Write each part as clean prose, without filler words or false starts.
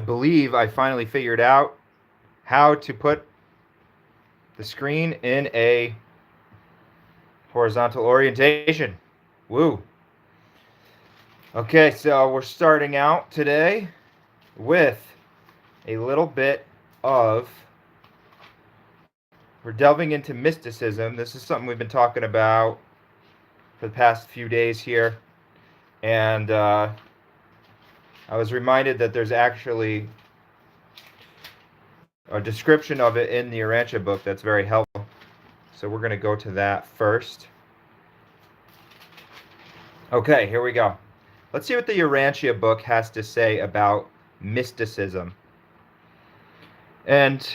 believe I finally figured out how to put the screen in a horizontal orientation. Woo. Okay, so we're starting out today with a little bit of. We're delving into mysticism. This is something we've been talking about for the past few days here. And I was reminded that there's actually a description of it in the Urantia book that's very helpful. So we're going to go to that first. Okay, here we go. Let's see what the Urantia book has to say about mysticism. And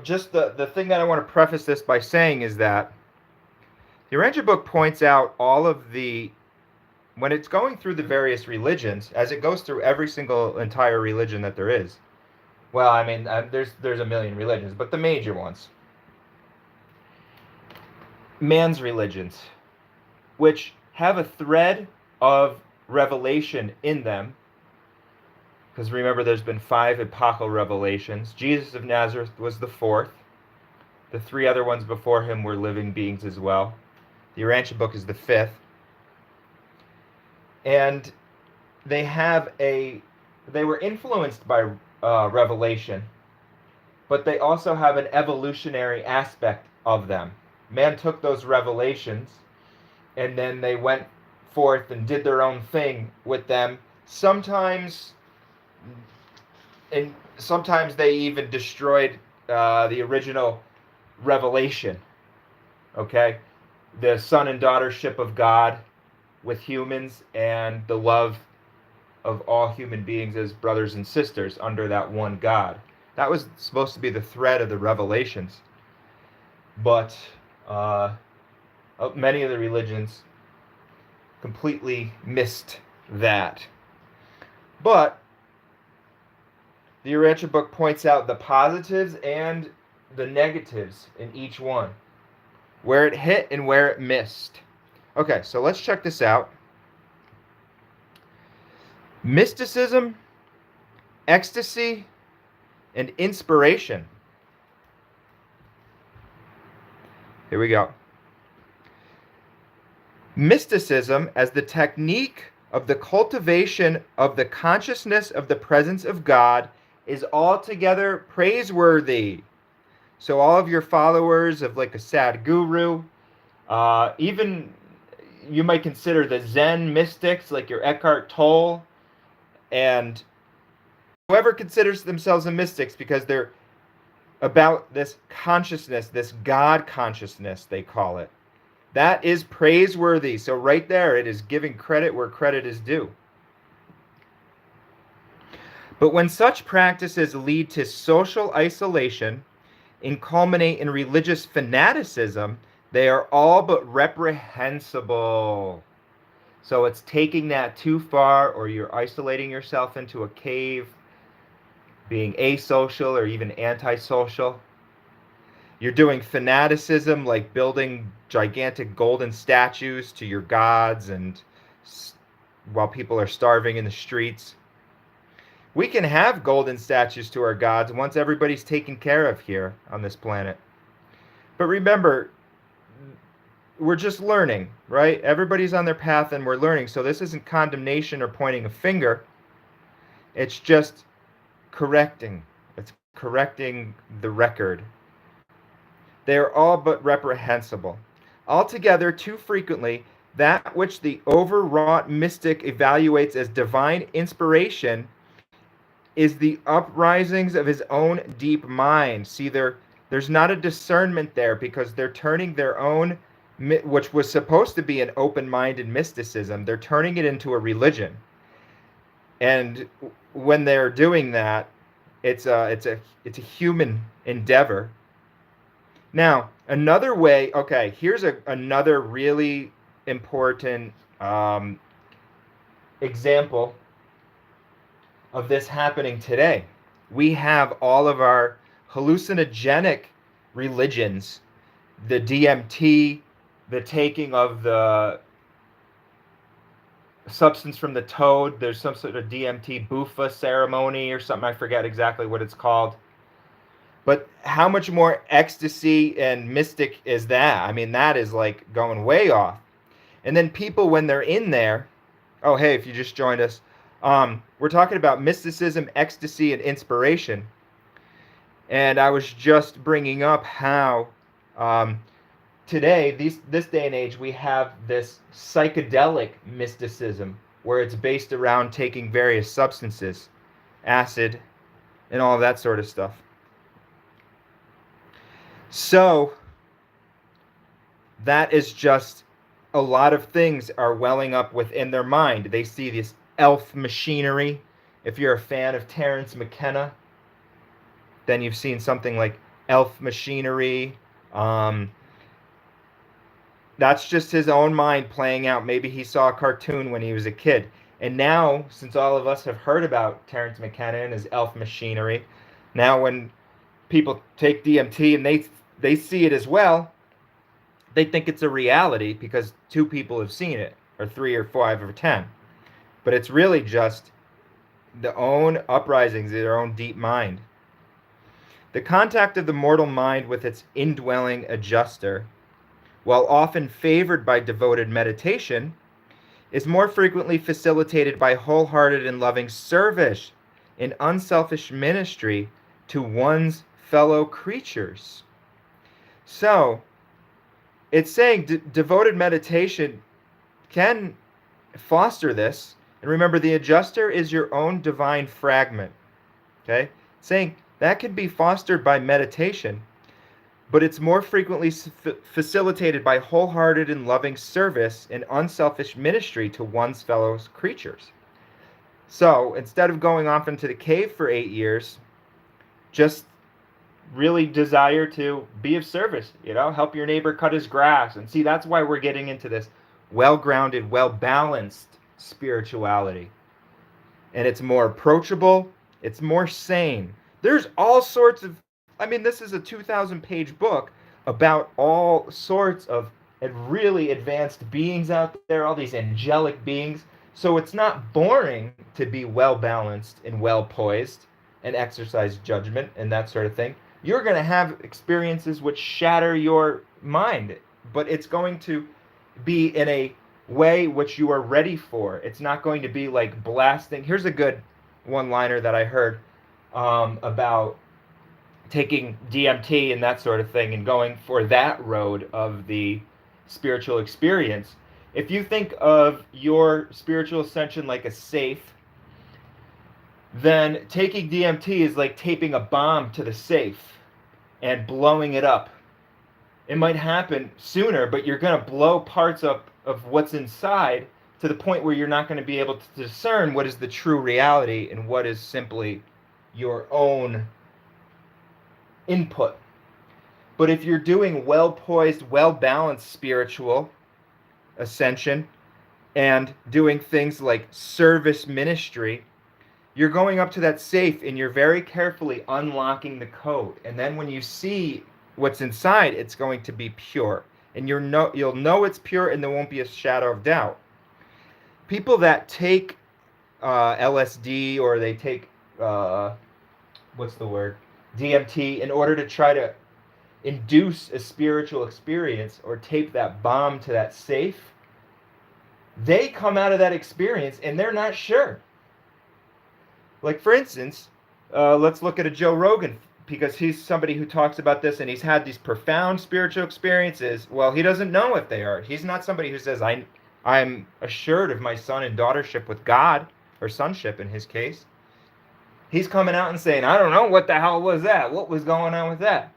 just the thing that I want to preface this by saying is that the Urantia book points out all of the, when it's going through the various religions, as it goes through every single entire religion that there is. Well, I mean, there's a million religions, but the major ones. Man's religions, which have a thread of revelation in them. Because remember, there's been 5 epochal revelations. Jesus of Nazareth was the 4th. The 3 other ones before him were living beings as well. The Urantia book is the 5th. And they were influenced by revelation, but they also have an evolutionary aspect of them. Man took those revelations, and then they went forth and did their own thing with them. Sometimes they even destroyed the original revelation. Okay, the son and daughtership of God with humans, and the love of all human beings as brothers and sisters under that one God. That was supposed to be the thread of the revelations. But many of the religions completely missed that. But the Urantia book points out the positives and the negatives in each one, where it hit and where it missed. Okay, so let's check this out. Mysticism, ecstasy, and inspiration. Here we go. Mysticism as the technique of the cultivation of the consciousness of the presence of God is altogether praiseworthy. So all of your followers of like a Sadhguru, even you might consider the Zen mystics like your Eckhart Tolle, and whoever considers themselves a mystics because they're about this consciousness, this God consciousness, they call it. That is praiseworthy. So right there, it is giving credit where credit is due. But when such practices lead to social isolation and culminate in religious fanaticism, they are all but reprehensible. So it's taking that too far, or you're isolating yourself into a cave, being asocial or even antisocial. You're doing fanaticism, like building gigantic golden statues to your gods, and while people are starving in the streets. We can have golden statues to our gods once everybody's taken care of here on this planet. But remember, we're just learning, right? Everybody's on their path and we're learning. So this isn't condemnation or pointing a finger. It's just correcting. It's correcting the record. They are all but reprehensible. Altogether, too frequently, that which the overwrought mystic evaluates as divine inspiration is the uprisings of his own deep mind. See, there's not a discernment there because they're turning their own, which was supposed to be an open-minded mysticism, they're turning it into a religion. And when they're doing that, it's a human endeavor. Now, another way, okay, here's another really important example of this happening today. We have all of our hallucinogenic religions, the DMT, the taking of the substance from the toad. There's some sort of DMT bufa ceremony or something. I forget exactly what it's called. But how much more ecstasy and mystic is that? I mean, that is like going way off. And then people, when they're in there, oh, hey, if you just joined us, we're talking about mysticism, ecstasy, and inspiration. And I was just bringing up how um, today, this day and age, we have this psychedelic mysticism where it's based around taking various substances, acid, and all of that sort of stuff. So that is just a lot of things are welling up within their mind. They see this elf machinery. If you're a fan of Terence McKenna, then you've seen something like elf machinery. Um, that's just his own mind playing out. Maybe he saw a cartoon when he was a kid. And now, since all of us have heard about Terence McKenna and his elf machinery, now when people take DMT and they see it as well, they think it's a reality because two people have seen it, or three or five or 10. But it's really just the own uprisings of their own deep mind. The contact of the mortal mind with its indwelling adjuster, while often favored by devoted meditation, is more frequently facilitated by wholehearted and loving service in unselfish ministry to one's fellow creatures. So, it's saying devoted meditation can foster this. And remember, the adjuster is your own divine fragment. Okay? It's saying that can be fostered by meditation, but it's more frequently facilitated by wholehearted and loving service and unselfish ministry to one's fellow creatures. So instead of going off into the cave for 8 years, just really desire to be of service, help your neighbor cut his grass. And see, that's why we're getting into this well-grounded, well-balanced spirituality. And it's more approachable, it's more sane. There's all sorts of, this is a 2,000-page book about all sorts of really advanced beings out there, all these angelic beings. So it's not boring to be well-balanced and well-poised and exercise judgment and that sort of thing. You're going to have experiences which shatter your mind, but it's going to be in a way which you are ready for. It's not going to be like blasting. Here's a good one-liner that I heard about taking DMT and that sort of thing and going for that road of the spiritual experience. If you think of your spiritual ascension like a safe, then taking DMT is like taping a bomb to the safe and blowing it up. It might happen sooner, but you're going to blow parts up of what's inside to the point where you're not going to be able to discern what is the true reality and what is simply your own input. But if you're doing well-poised, well-balanced spiritual ascension and doing things like service ministry, you're going up to that safe and you're very carefully unlocking the code. And then when you see what's inside, it's going to be pure. And you'll know it's pure and there won't be a shadow of doubt. People that take LSD or they take, DMT in order to try to induce a spiritual experience or tape that bomb to that safe, they come out of that experience and they're not sure. Like, for instance, let's look at a Joe Rogan, because he's somebody who talks about this and he's had these profound spiritual experiences. Well, he doesn't know if they are. He's not somebody who says, I'm assured of my son and daughtership with God, or sonship in his case. He's coming out and saying, I don't know, what the hell was that? What was going on with that?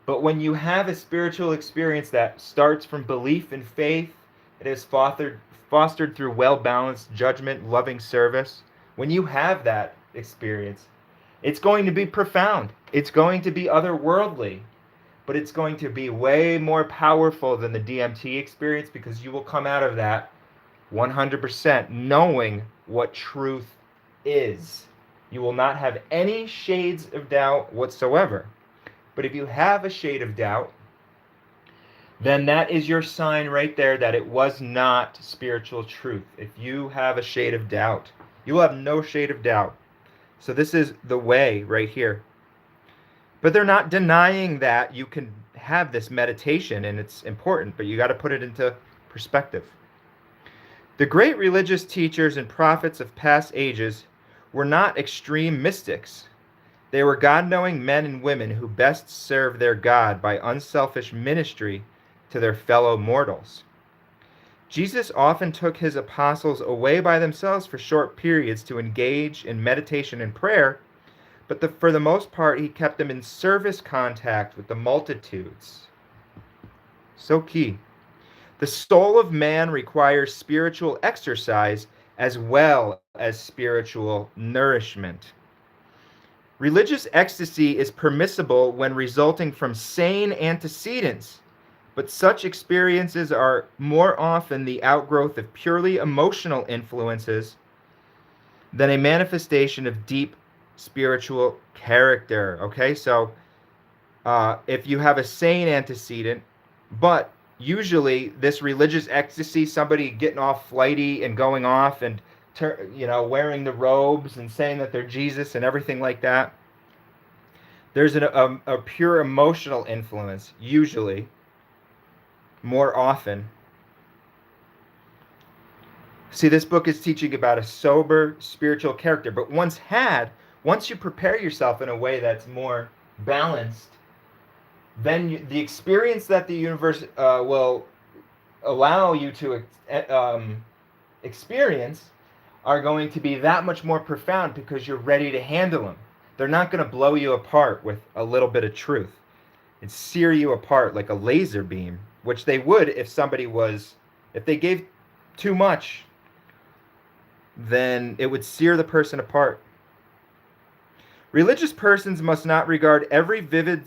But when you have a spiritual experience that starts from belief and faith, it is fostered through well-balanced judgment, loving service. When you have that experience, it's going to be profound. It's going to be otherworldly. But it's going to be way more powerful than the DMT experience, because you will come out of that 100% knowing what truth is. You will not have any shades of doubt whatsoever. But if you have a shade of doubt, then that is your sign right there that it was not spiritual truth. If you have a shade of doubt, you will have no shade of doubt. So this is the way right here. But they're not denying that you can have this meditation and it's important, but you got to put it into perspective. The great religious teachers and prophets of past ages were not extreme mystics. They were God knowing men and women who best served their God by unselfish ministry to their fellow mortals. Jesus often took his apostles away by themselves for short periods to engage in meditation and prayer, but for the most part, he kept them in service contact with the multitudes. So key. The soul of man requires spiritual exercise as well as spiritual nourishment. Religious ecstasy is permissible when resulting from sane antecedents, but such experiences are more often the outgrowth of purely emotional influences than a manifestation of deep spiritual character. Okay, so if you have a sane antecedent, but usually this religious ecstasy, somebody getting off flighty and going off and wearing the robes and saying that they're Jesus and everything like that. There's a pure emotional influence, usually, more often. See, this book is teaching about a sober spiritual character, but once you prepare yourself in a way that's more balanced, then the experience that the universe will allow you to experience are going to be that much more profound because you're ready to handle them. They're not going to blow you apart with a little bit of truth and sear you apart like a laser beam, which they would if they gave too much, then it would sear the person apart. Religious persons must not regard every vivid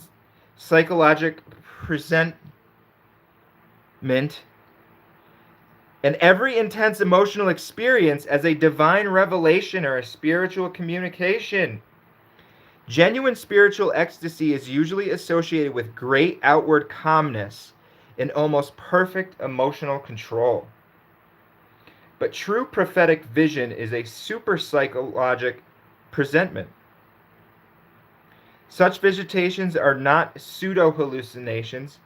psychologic presentment and every intense emotional experience as a divine revelation or a spiritual communication. Genuine spiritual ecstasy is usually associated with great outward calmness and almost perfect emotional control. But true prophetic vision is a super psychologic presentment. Such visitations are not pseudo hallucinations,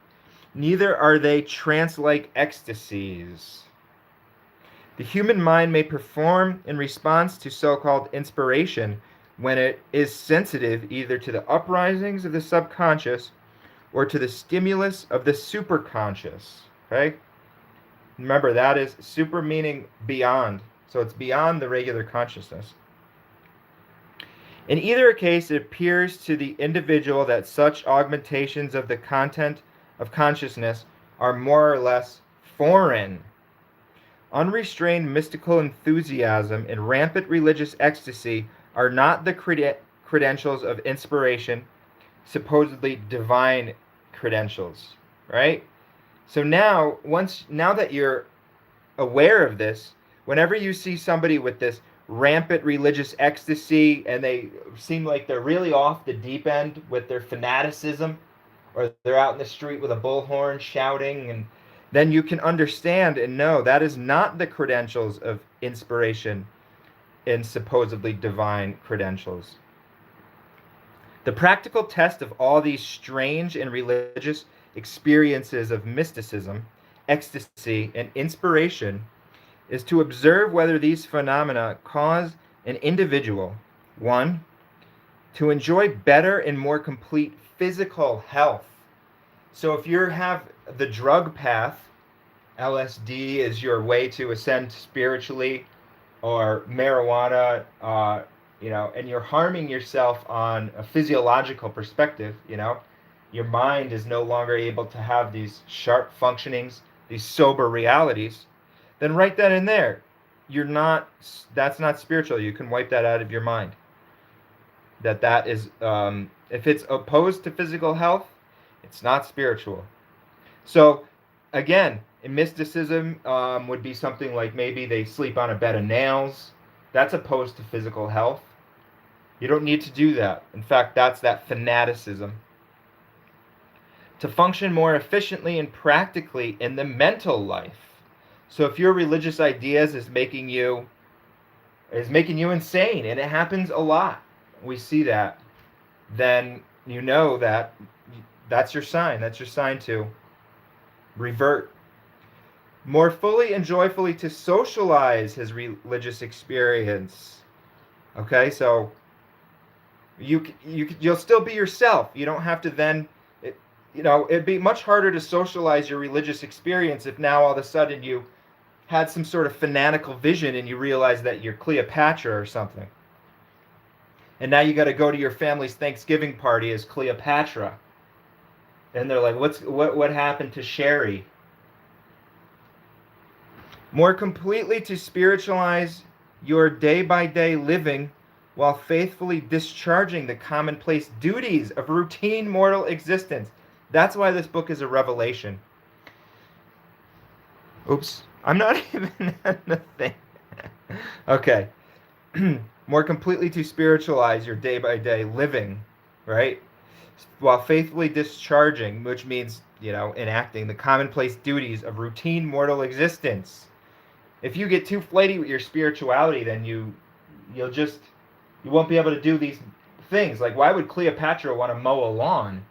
neither are they trance-like ecstasies. The human mind may perform in response to so-called inspiration when it is sensitive either to the uprisings of the subconscious or to the stimulus of the superconscious. Okay? Remember, that is super meaning beyond. So it's beyond the regular consciousness. In either case, it appears to the individual that such augmentations of the content of consciousness are more or less foreign. Unrestrained mystical enthusiasm and rampant religious ecstasy are not the credentials of inspiration, supposedly divine credentials, right? So now that you're aware of this, whenever you see somebody with this rampant religious ecstasy and they seem like they're really off the deep end with their fanaticism, or they're out in the street with a bullhorn shouting, and then you can understand and know that is not the credentials of inspiration and supposedly divine credentials. The practical test of all these strange and religious experiences of mysticism, ecstasy, and inspiration is to observe whether these phenomena cause an individual, one, to enjoy better and more complete physical health. So if you have the drug path, LSD is your way to ascend spiritually, or marijuana, and you're harming yourself on a physiological perspective, your mind is no longer able to have these sharp functionings, these sober realities, then right then and there, that's not spiritual. You can wipe that out of your mind. That is, if it's opposed to physical health, it's not spiritual. So, again, in mysticism would be something like maybe they sleep on a bed of nails. That's opposed to physical health. You don't need to do that. In fact, that's that fanaticism. to function more efficiently and practically in the mental life. So if your religious ideas is making you insane, and it happens a lot, we see that, then you know that that's your sign. That's your sign to revert more fully and joyfully to socialize his religious experience. Okay, so you'll still be yourself. You don't have to then, it'd be much harder to socialize your religious experience if now all of a sudden you had some sort of fanatical vision and you realize that you're Cleopatra or something. And now you got to go to your family's Thanksgiving party as Cleopatra. And they're like, what happened to Sherry? More completely to spiritualize your day-by-day living while faithfully discharging the commonplace duties of routine mortal existence. That's why this book is a revelation. Oops, I'm not even in the thing. Okay. More completely to spiritualize your day-by-day living, right? While faithfully discharging, which means, enacting the commonplace duties of routine mortal existence. If you get too flighty with your spirituality, then you won't be able to do these things. Like, why would Cleopatra want to mow a lawn,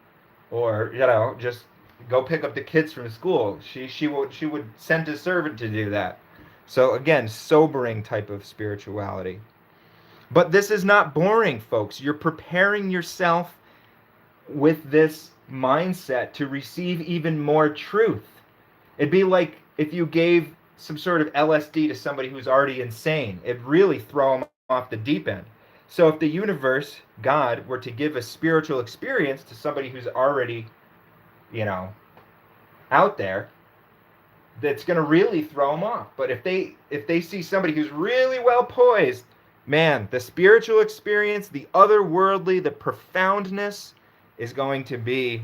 or just go pick up the kids from school? She would send a servant to do that. So again, sobering type of spirituality. But this is not boring, folks. You're preparing yourself with this mindset to receive even more truth. It'd be like if you gave some sort of LSD to somebody who's already insane. It'd really throw them off the deep end. So if the universe, God, were to give a spiritual experience to somebody who's already, out there, that's going to really throw them off. But if they see somebody who's really well poised, man, the spiritual experience, the otherworldly, the profoundness is going to be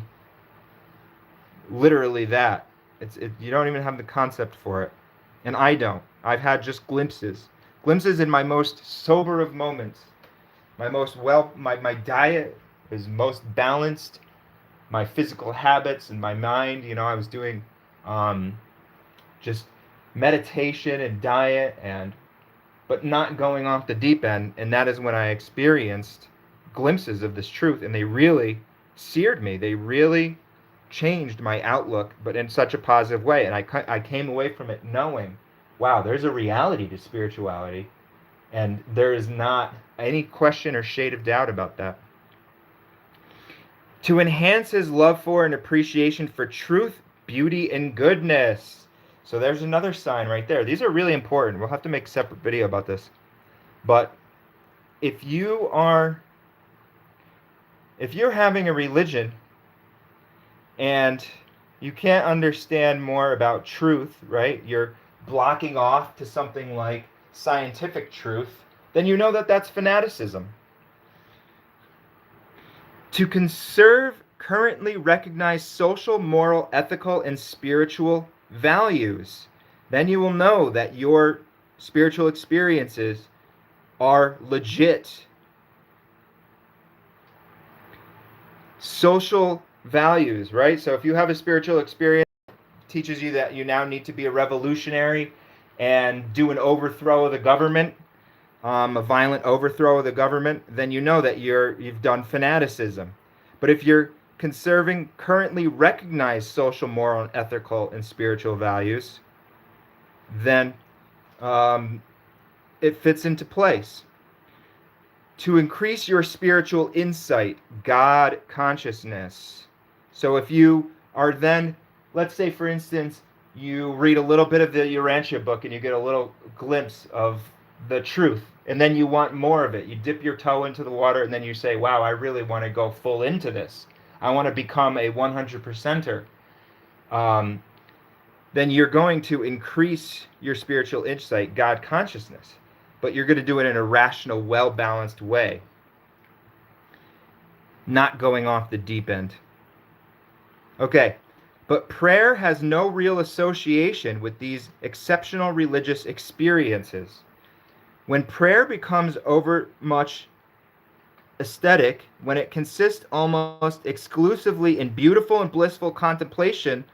literally that. You don't even have the concept for it. And I don't. I've had just glimpses in my most sober of moments. My diet is most balanced. My physical habits and my mind, I was doing just meditation and diet, but not going off the deep end. And that is when I experienced glimpses of this truth, and they really seared me. They really changed my outlook, but in such a positive way. And I came away from it knowing, wow, there's a reality to spirituality, and there is not any question or shade of doubt about that. To enhance his love for and appreciation for truth, beauty, and goodness. So there's another sign right there. These are really important. We'll have to make a separate video about this. But if you're having a religion and you can't understand more about truth, right? You're blocking off to something like scientific truth, then you know that that's fanaticism. To conserve currently recognized social, moral, ethical, and spiritual values, then you will know that your spiritual experiences are legit. Social values, right? So if you have a spiritual experience, it teaches you that you now need to be a revolutionary and do an overthrow of the government, a violent overthrow of the government, then you know that you've done fanaticism. But if you're conserving currently recognized social, moral, ethical, and spiritual values, then it fits into place. To increase your spiritual insight, God consciousness. So if you are then, let's say for instance, you read a little bit of the Urantia book and you get a little glimpse of the truth, and then you want more of it. You dip your toe into the water and then you say, wow, I really want to go full into this. I want to become a 100%er. Then you're going to increase your spiritual insight, God consciousness. But you're going to do it in a rational, well-balanced way. Not going off the deep end. Okay, but prayer has no real association with these exceptional religious experiences. When prayer becomes overmuch aesthetic, when it consists almost exclusively in beautiful and blissful contemplation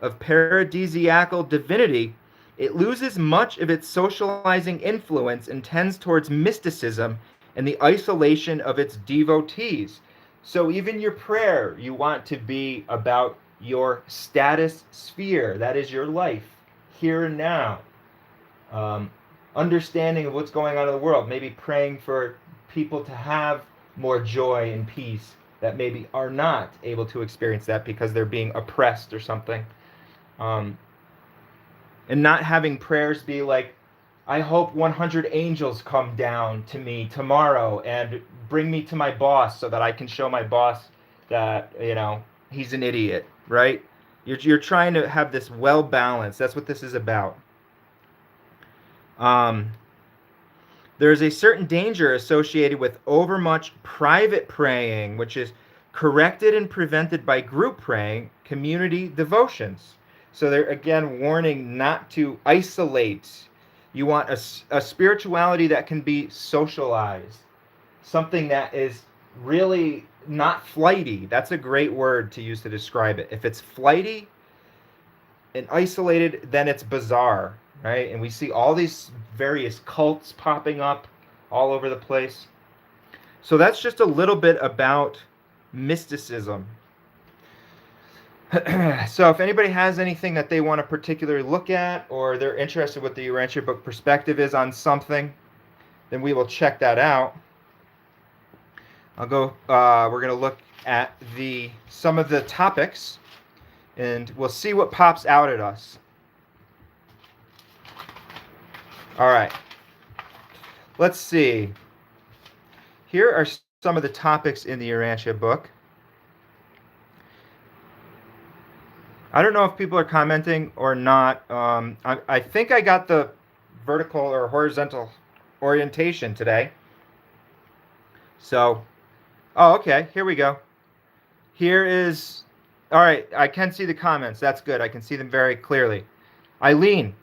of paradisiacal divinity, it loses much of its socializing influence and tends towards mysticism and the isolation of its devotees. So even your prayer, you want to be about your status sphere. That is your life, here and now. Um, Understanding of what's going on in the world. Maybe praying for people to have more joy and peace that maybe are not able to experience that because they're being oppressed or something. Um, and not having prayers be like, I hope 100 angels come down to me tomorrow and bring me to my boss so that I can show my boss that, he's an idiot, right? You're trying to have this well balanced. That's what this is about. Um, there's a certain danger associated with overmuch private praying, which is corrected and prevented by group praying, community devotions. So they're again warning not to isolate. You want a spirituality that can be socialized, something that is really not flighty. That's a great word to use to describe it. If it's flighty and isolated, then it's bizarre, right? And we see all these various cults popping up all over the place. So that's just a little bit about mysticism. So if anybody has anything that they want to particularly look at, or they're interested what the Urantia book perspective is on something, then we will check that out. I'll go. We're going to look at some of the topics, and we'll see what pops out at us. All right. Let's see. Here are some of the topics in the Urantia book. I don't know if people are commenting or not. I think I got the vertical or horizontal orientation today. So, okay, here we go. Here is, all right, I can see the comments. That's good. I can see them very clearly. Eileen.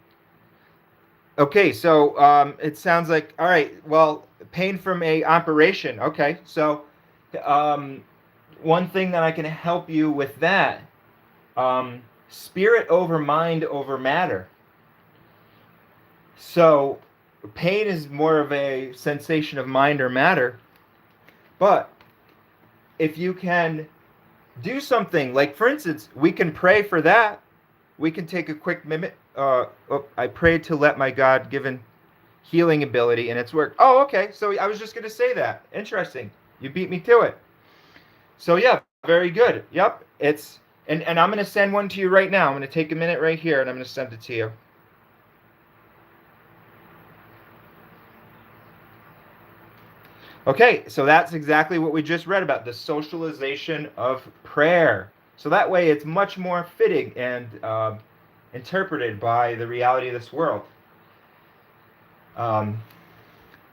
Okay, so it sounds like, all right, well, pain from a operation. Okay, so one thing that I can help you with that, spirit over mind over matter. So pain is more of a sensation of mind or matter, but if you can do something, like for instance, we can pray for that. We can take a quick minute. I prayed to let my God-given healing ability, and it's worked. Oh, okay. So I was just going to say that. Interesting. You beat me to it. So yeah, very good. Yep. And I'm going to send one to you right now. I'm going to take a minute right here, and I'm going to send it to you. Okay, so that's exactly what we just read about, the socialization of prayer. So that way it's much more fitting and interpreted by the reality of this world.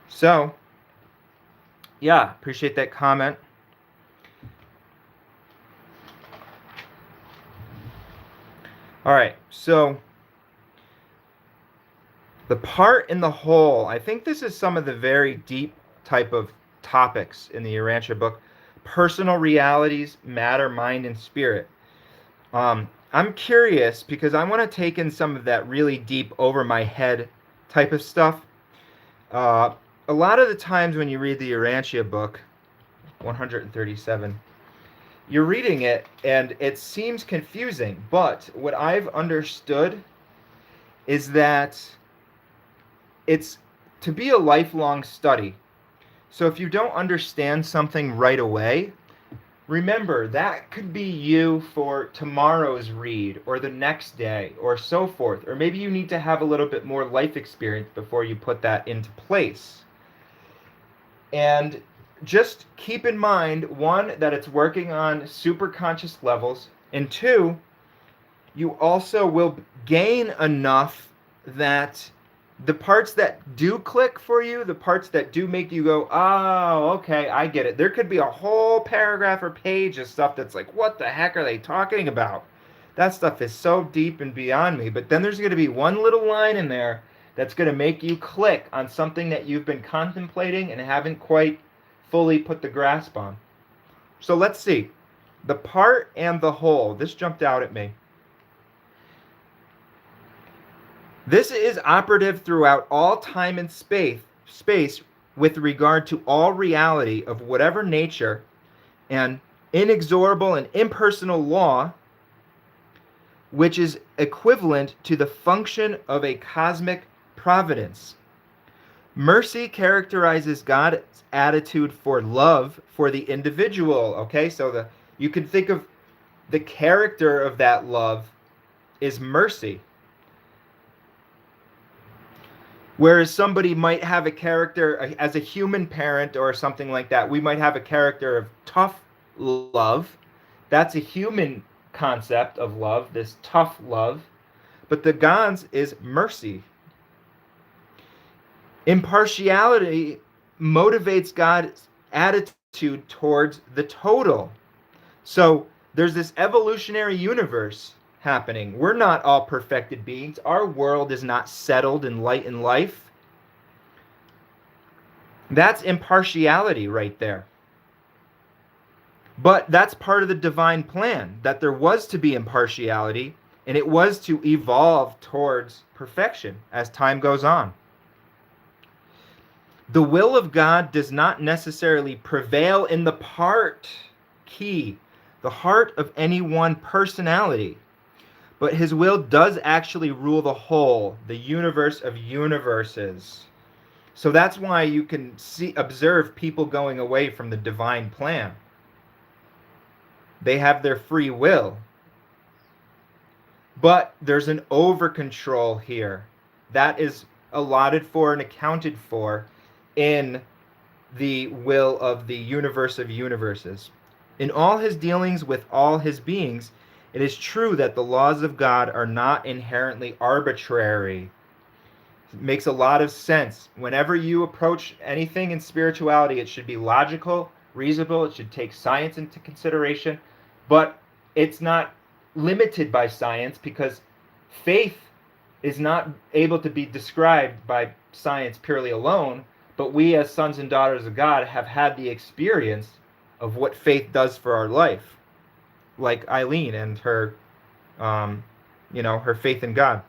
So, yeah, appreciate that comment. All right, so the part in the whole, I think this is some of the very deep type of topics in the Urantia book. Personal realities, matter, mind, and spirit. I'm curious because I want to take in some of that really deep over my head type of stuff. A lot of the times when you read the Urantia book, 137, you're reading it and it seems confusing, but what I've understood is that it's to be a lifelong study. So if you don't understand something right away, remember that could be you for tomorrow's read or the next day or so forth. Or maybe you need to have a little bit more life experience before you put that into place. And just keep in mind, one, that it's working on super conscious levels, and two, you also will gain enough that the parts that do click for you, the parts that do make you go, oh, okay, I get it. There could be a whole paragraph or page of stuff that's like, what the heck are they talking about? That stuff is so deep and beyond me. But then there's going to be one little line in there that's going to make you click on something that you've been contemplating and haven't quite fully put the grasp on. So let's see. The part and the whole. This jumped out at me. This is operative throughout all time and space with regard to all reality of whatever nature and inexorable and impersonal law, which is equivalent to the function of a cosmic providence. Mercy characterizes God's attitude for love for the individual. Okay, so you can think of the character of that love is mercy. Whereas somebody might have a character as a human parent or something like that, we might have a character of tough love. That's a human concept of love, this tough love. But the God's is mercy. Impartiality motivates God's attitude towards the total. So there's this evolutionary universe happening. We're not all perfected beings. Our world is not settled in light and life. That's impartiality right there. But that's part of the divine plan, that there was to be impartiality, and it was to evolve towards perfection as time goes on. The will of God does not necessarily prevail in the part, key, the heart of any one personality. But his will does actually rule the whole, the universe of universes. So that's why you can observe people going away from the divine plan. They have their free will. But there's an over-control here. That is allotted for and accounted for in the will of the universe of universes. In all his dealings with all his beings, it is true that the laws of God are not inherently arbitrary. It makes a lot of sense. Whenever you approach anything in spirituality, it should be logical, reasonable, it should take science into consideration, but it's not limited by science because faith is not able to be described by science purely alone, but we as sons and daughters of God have had the experience of what faith does for our life. Like Eileen and her, her faith in God.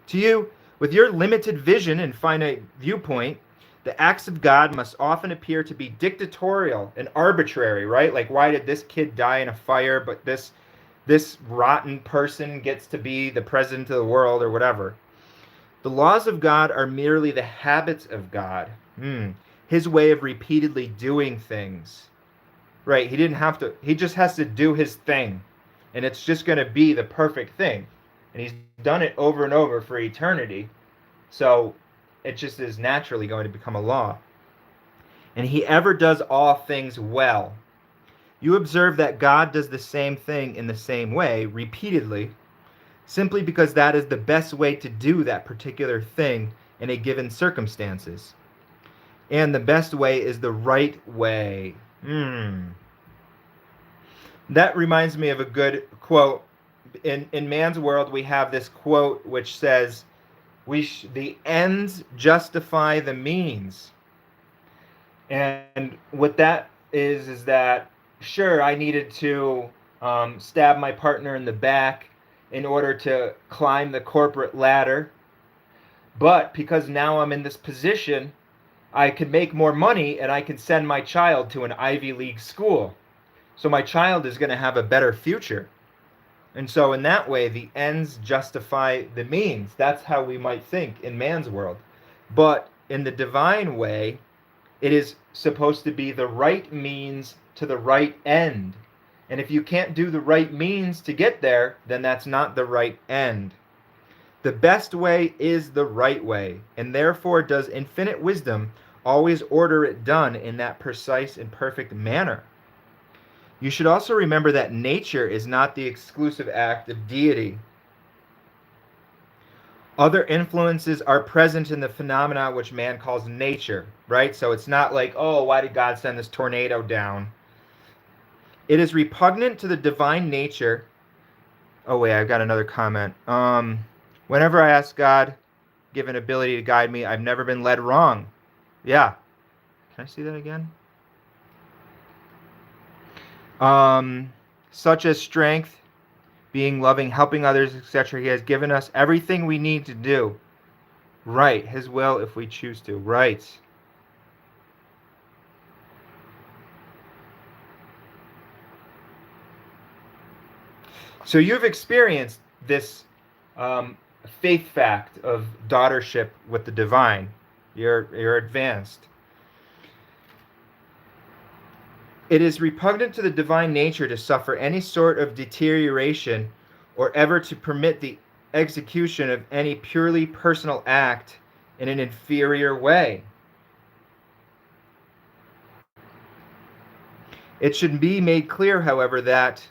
To you, with your limited vision and finite viewpoint, the acts of God must often appear to be dictatorial and arbitrary, right? Like, why did this kid die in a fire, but this rotten person gets to be the president of the world or whatever? The laws of God are merely the habits of God. His way of repeatedly doing things. Right, he just has to do his thing. And it's just going to be the perfect thing. And he's done it over and over for eternity. So it just is naturally going to become a law. And he ever does all things well. You observe that God does the same thing in the same way, repeatedly, simply because that is the best way to do that particular thing in a given circumstances. And the best way is the right way. That reminds me of a good quote. In man's world, we have this quote which says, the ends justify the means. And what that is that, sure, I needed to stab my partner in the back in order to climb the corporate ladder. But because now I'm in this position, I can make more money and I can send my child to an Ivy League school. So my child is going to have a better future. And so in that way, the ends justify the means. That's how we might think in man's world. But in the divine way, it is supposed to be the right means to the right end. And if you can't do the right means to get there, then that's not the right end. The best way is the right way, and therefore does infinite wisdom always order it done in that precise and perfect manner. You should also remember that nature is not the exclusive act of deity. Other influences are present in the phenomena which man calls nature, right? So it's not like, oh, why did God send this tornado down? It is repugnant to the divine nature. Oh, wait, I've got another comment. Whenever I ask God, give an ability to guide me, I've never been led wrong. Yeah. Can I see that again? such as strength, being loving, helping others, etc. He has given us everything we need to do right, His will if we choose to. Right. So you've experienced this faith fact of daughtership with the divine. You're advanced. It is repugnant to the divine nature to suffer any sort of deterioration or ever to permit the execution of any purely personal act in an inferior way. It should be made clear, however, that...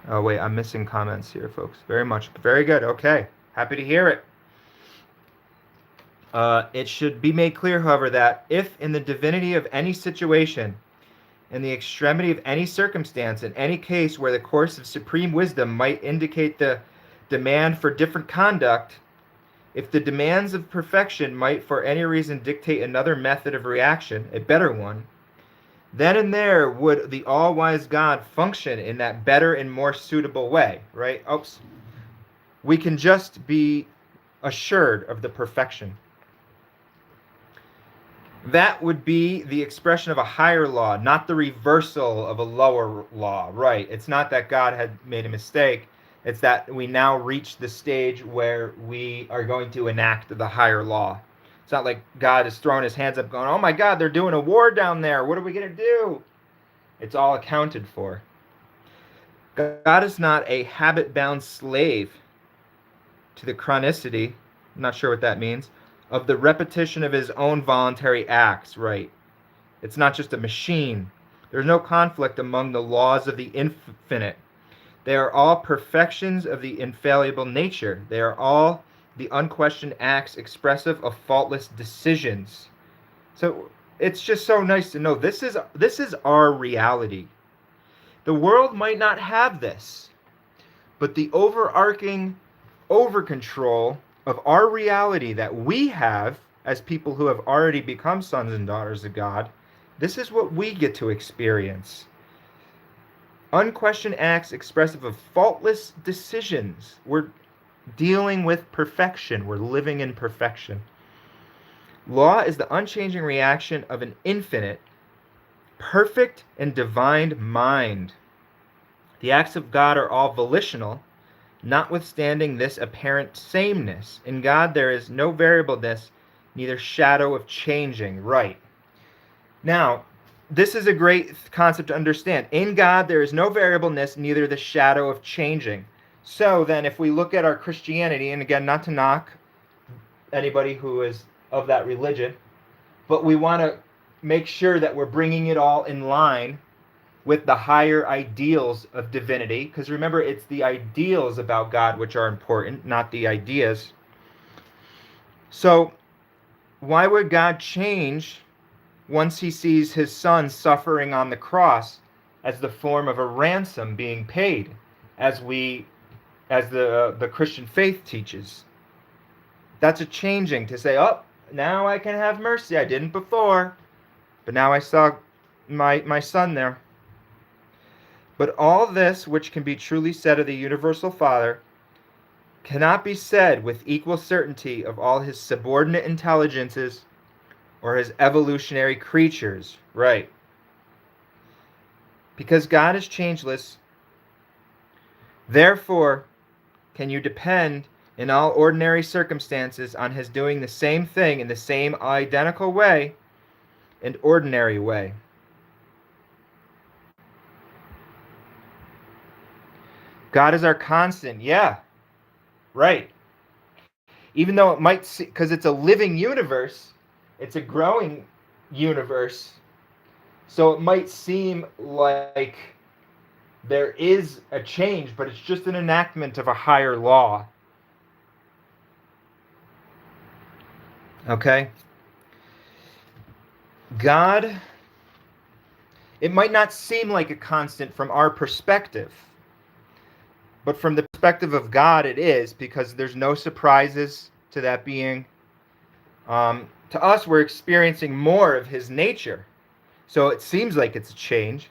Oh, wait, I'm missing comments here, folks. Very much. Very good. Okay. Happy to hear it. It should be made clear, however, that if in the divinity of any situation, in the extremity of any circumstance, in any case where the course of supreme wisdom might indicate the demand for different conduct, if the demands of perfection might for any reason dictate another method of reaction, a better one, then and there would the all-wise God function in that better and more suitable way, right? Oops. We can just be assured of the perfection. That would be the expression of a higher law, not the reversal of a lower law, right? It's not that God had made a mistake. It's that we now reach the stage where we are going to enact the higher law. It's not like God is throwing his hands up going, oh my God, they're doing a war down there. What are we going to do? It's all accounted for. God is not a habit-bound slave to the chronicity, I'm not sure what that means, of the repetition of his own voluntary acts, right? It's not just a machine. There's no conflict among the laws of the infinite. They are all perfections of the infallible nature. They are all the unquestioned acts expressive of faultless decisions. So it's just so nice to know this is our reality. The world might not have this, but the overarching over-control of our reality that we have as people who have already become sons and daughters of God, this is what we get to experience. Unquestioned acts expressive of faultless decisions. We're dealing with perfection. We're living in perfection. Law is the unchanging reaction of an infinite, perfect, and divine mind. The acts of God are all volitional, notwithstanding this apparent sameness. In God there is no variableness, neither shadow of changing. Right. Now, this is a great concept to understand. In God there is no variableness, neither the shadow of changing. So then if we look at our Christianity, and again, not to knock anybody who is of that religion, but we want to make sure that we're bringing it all in line with the higher ideals of divinity, because remember, it's the ideals about God which are important, not the ideas. So why would God change once he sees his son suffering on the cross as the form of a ransom being paid, as the Christian faith teaches? That's a changing to say, oh, now I can have mercy. I didn't before, but now I saw my son there. But all this which can be truly said of the universal Father cannot be said with equal certainty of all his subordinate intelligences or his evolutionary creatures. Right. Because God is changeless, therefore can you depend in all ordinary circumstances on his doing the same thing in the same identical way and ordinary way. God is our constant. Yeah, right. Even though it might, because it's a living universe, it's a growing universe, so it might seem like there is a change, but it's just an enactment of a higher law. Okay? God, it might not seem like a constant from our perspective, but from the perspective of God, it is, because there's no surprises to that being. To us, we're experiencing more of his nature. So it seems like it's a change.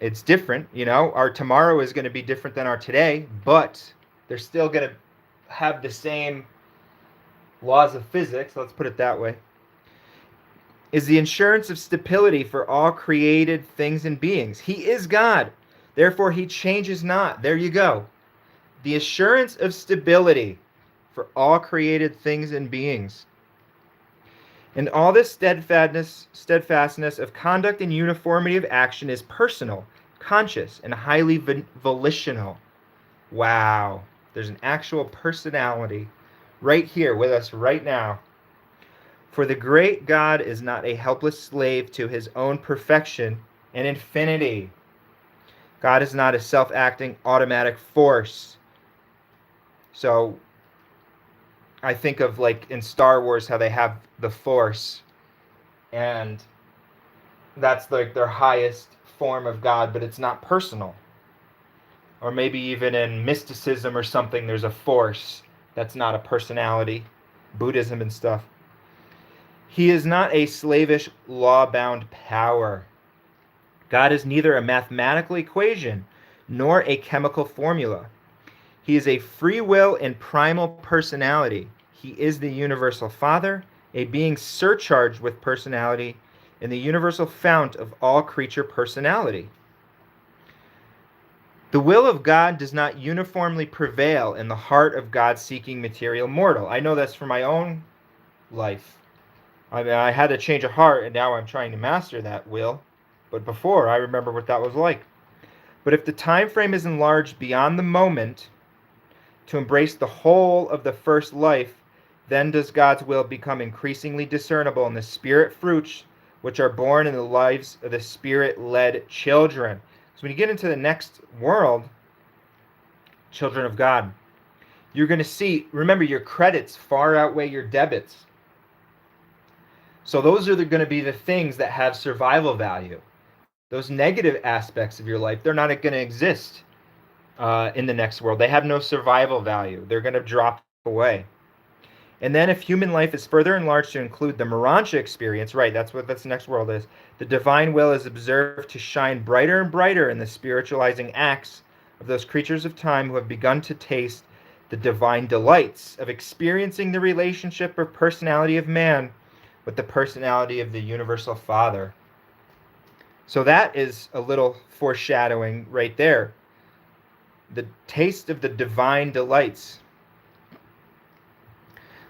It's different, Our tomorrow is going to be different than our today, but they're still going to have the same laws of physics, let's put it that way. Is the insurance of stability for all created things and beings. He is God. Therefore, he changes not. There you go. The assurance of stability for all created things and beings. And all this steadfastness of conduct and uniformity of action is personal, conscious, and highly volitional. Wow. There's an actual personality right here with us right now. For the great God is not a helpless slave to his own perfection and infinity. God is not a self-acting automatic force. So I think of like in Star Wars how they have the Force, and that's like their highest form of God, but it's not personal. Or maybe even in mysticism or something, there's a force that's not a personality. Buddhism and stuff. He is not a slavish, law-bound power. God is neither a mathematical equation nor a chemical formula. He is a free will and primal personality. He is the universal Father, a being surcharged with personality, and the universal fount of all creature personality. The will of God does not uniformly prevail in the heart of God-seeking material mortal. I know that's from my own life. I had to change a heart, and now I'm trying to master that will. But before, I remember what that was like. But if the time frame is enlarged beyond the moment to embrace the whole of the first life, then does God's will become increasingly discernible in the spirit fruits which are born in the lives of the spirit-led children. So when you get into the next world, children of God, you're going to see, remember, your credits far outweigh your debits. So those are going to be the things that have survival value. Those negative aspects of your life, they're not going to exist in the next world. They have no survival value. They're going to drop away. And then if human life is further enlarged to include the Urantia experience, right, that's what this next world is, the divine will is observed to shine brighter and brighter in the spiritualizing acts of those creatures of time who have begun to taste the divine delights of experiencing the relationship or personality of man with the personality of the universal Father. So that is a little foreshadowing right there. The taste of the divine delights.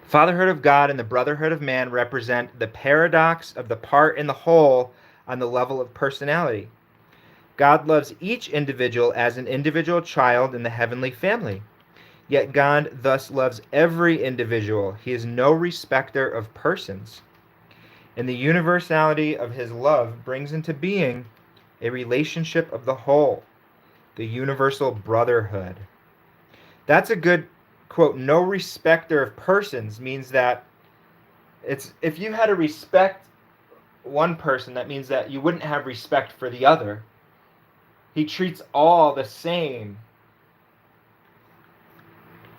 Fatherhood of God and the brotherhood of man represent the paradox of the part and the whole on the level of personality. God loves each individual as an individual child in the heavenly family. Yet God thus loves every individual. He is no respecter of persons. And the universality of his love brings into being a relationship of the whole, the universal brotherhood. That's a good quote. No respecter of persons means that it's if you had to respect one person, that means that you wouldn't have respect for the other. He treats all the same,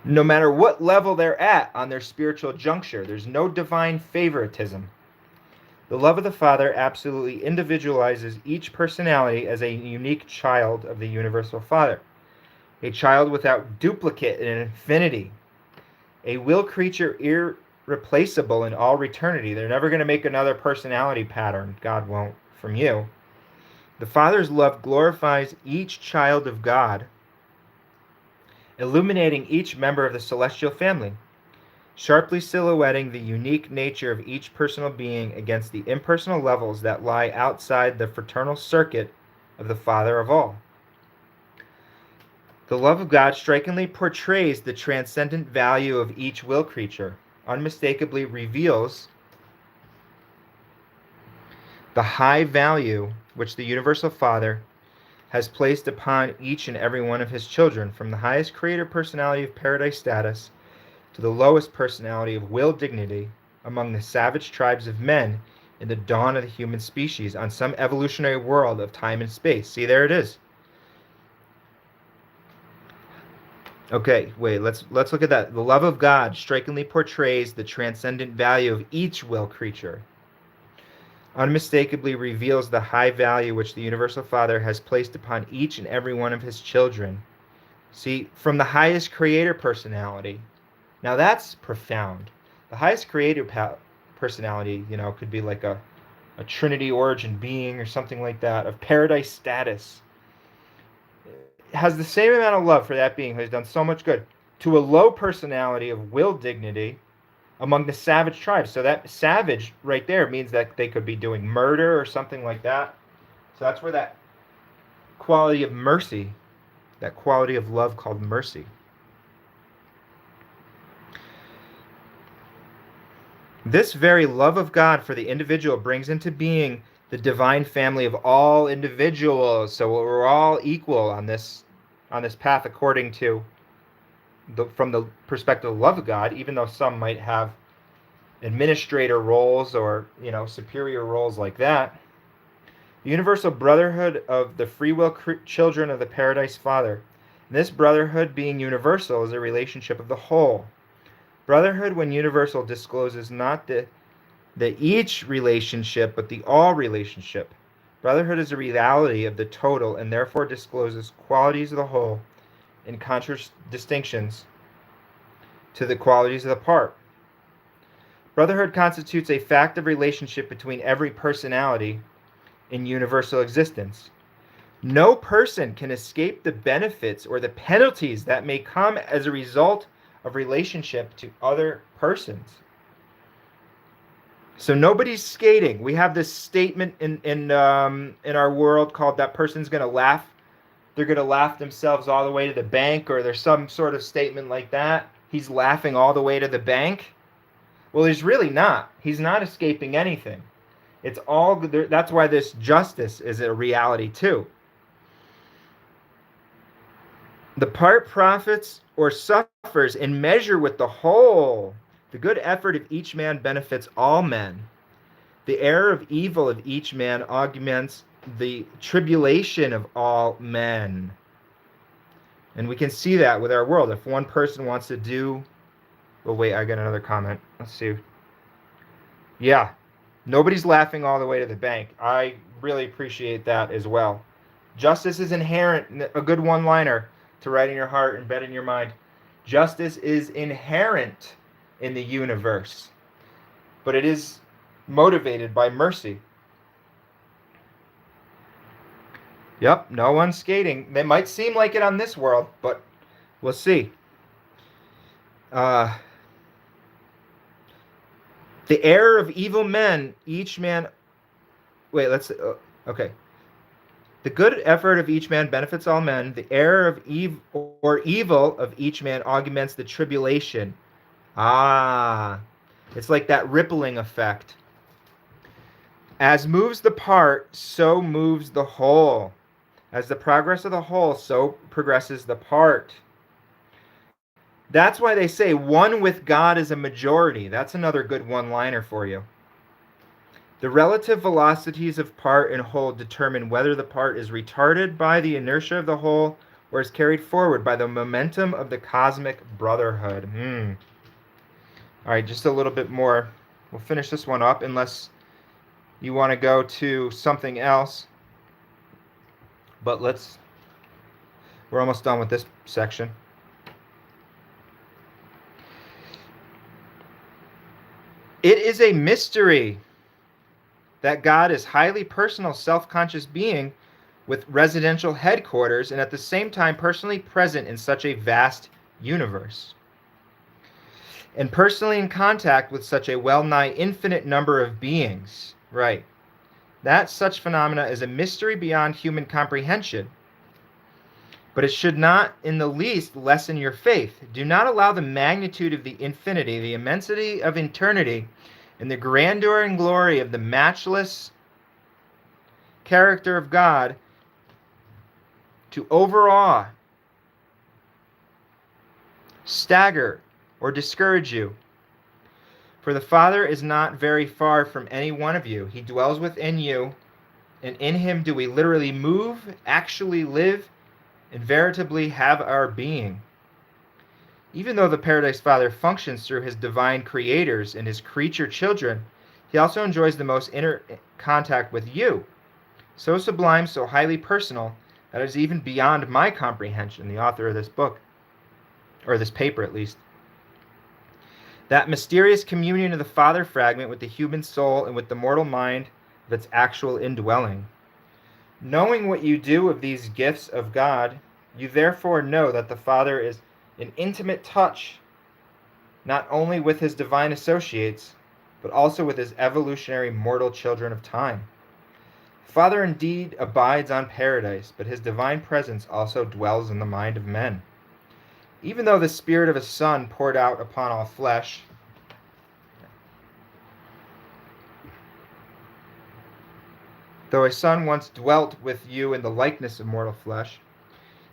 no matter what level they're at on their spiritual juncture. There's no divine favoritism. The love of the Father absolutely individualizes each personality as a unique child of the universal Father, a child without duplicate in infinity, a will creature irreplaceable in all eternity. They're never going to make another personality pattern. God won't from you. The Father's love glorifies each child of God, illuminating each member of the celestial family, sharply silhouetting the unique nature of each personal being against the impersonal levels that lie outside the fraternal circuit of the Father of all. The love of God strikingly portrays the transcendent value of each will creature, unmistakably reveals the high value which the universal Father has placed upon each and every one of his children, from the highest creator personality of paradise status to the lowest personality of will dignity among the savage tribes of men in the dawn of the human species on some evolutionary world of time and space. See, there it is. Okay, wait, let's look at that. The love of God strikingly portrays the transcendent value of each will creature, unmistakably reveals the high value which the Universal Father has placed upon each and every one of his children. See, from the highest creator personality. Now that's profound. The highest creator personality, could be like a Trinity origin being or something like that, of paradise status, has the same amount of love for that being who has done so much good to a low personality of will dignity among the savage tribes. So that savage right there means that they could be doing murder or something like that. So that's where that quality of mercy, that quality of love called mercy. This very love of God for the individual brings into being the divine family of all individuals. So we're all equal on this path according to from the perspective of love of God, even though some might have administrator roles or superior roles like that. The universal brotherhood of the free will children of the Paradise Father. And this brotherhood, being universal, is a relationship of the whole. Brotherhood, when universal, discloses not the each relationship, but the all relationship. Brotherhood is a reality of the total and therefore discloses qualities of the whole in contradistinctions to the qualities of the part. Brotherhood constitutes a fact of relationship between every personality in universal existence. No person can escape the benefits or the penalties that may come as a result of relationship to other persons. So nobody's skating. We have this statement in our world called that person's going to laugh. They're going to laugh themselves all the way to the bank, or there's some sort of statement like that. He's laughing all the way to the bank. Well, he's really not. He's not escaping anything. It's all. That's why this justice is a reality too. The part profits or suffers in measure with the whole. The good effort of each man benefits all men. The error of evil of each man augments the tribulation of all men. And we can see that with our world. If one person wants to do... Oh, wait, I got another comment. Let's see. Yeah, nobody's laughing all the way to the bank. I really appreciate that as well. Justice is inherent, a good one-liner to write in your heart and bet in your mind. Justice is inherent in the universe, but it is motivated by mercy. Yep, no one's skating. They might seem like it on this world, but we'll see. The error of evil men, each man... Wait, let's... okay. The good effort of each man benefits all men. The error of evil of each man augments the tribulation. It's like that rippling effect. As moves the part, so moves the whole. As the progress of the whole, so progresses the part. That's why they say one with God is a majority. That's another good one-liner for you. The relative velocities of part and whole determine whether the part is retarded by the inertia of the whole or is carried forward by the momentum of the cosmic brotherhood. All right, just a little bit more. We'll finish this one up unless you want to go to something else. But we're almost done with this section. It is a mystery that God is highly personal, self-conscious being with residential headquarters and at the same time personally present in such a vast universe. And personally in contact with such a well-nigh infinite number of beings. Right. That such phenomena is a mystery beyond human comprehension. But it should not in the least lessen your faith. Do not allow the magnitude of the infinity, the immensity of eternity, and the grandeur and glory of the matchless character of God to overawe, stagger, or discourage you. For the Father is not very far from any one of you. He dwells within you, and in him do we literally move, actually live, and veritably have our being. Even though the Paradise Father functions through his divine creators and his creature children, He also enjoys the most inner contact with you, so sublime, so highly personal, that it is even beyond my comprehension, the author of this book, or this paper at least. That mysterious communion of the Father fragment with the human soul and with the mortal mind of its actual indwelling. Knowing what you do of these gifts of God, you therefore know that the Father is in intimate touch, not only with his divine associates, but also with his evolutionary mortal children of time. The Father indeed abides on paradise, but his divine presence also dwells in the mind of men. Even though the Spirit of his Son poured out upon all flesh, though a Son once dwelt with you in the likeness of mortal flesh,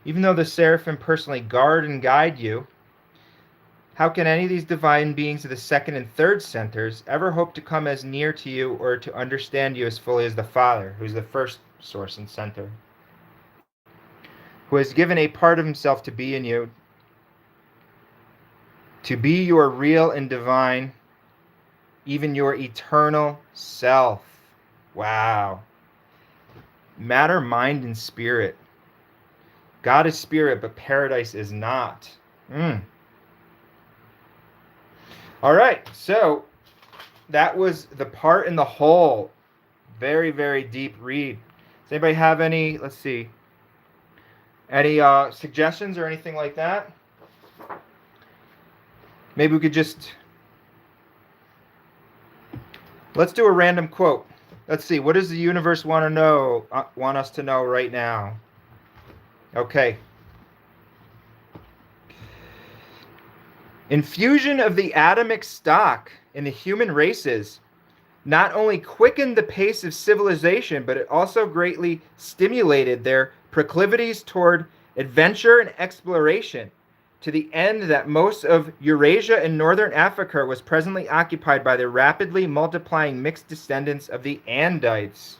even though the seraphim personally guard and guide you, how can any of these divine beings of the second and third centers ever hope to come as near to you or to understand you as fully as the Father, who is the first source and center, who has given a part of himself to be in you, to be your real and divine, even your eternal self? Wow. Matter, mind, and spirit. God is spirit, but paradise is not. All right, so that was the part in the whole. Very, very deep read. Does anybody have any, let's see, any suggestions or anything like that? Maybe we could just, let's do a random quote. Let's see, what does the universe want us to know right now? Okay. Infusion of the atomic stock in the human races not only quickened the pace of civilization, but it also greatly stimulated their proclivities toward adventure and exploration, to the end that most of Eurasia and northern Africa was presently occupied by the rapidly multiplying mixed descendants of the Andites.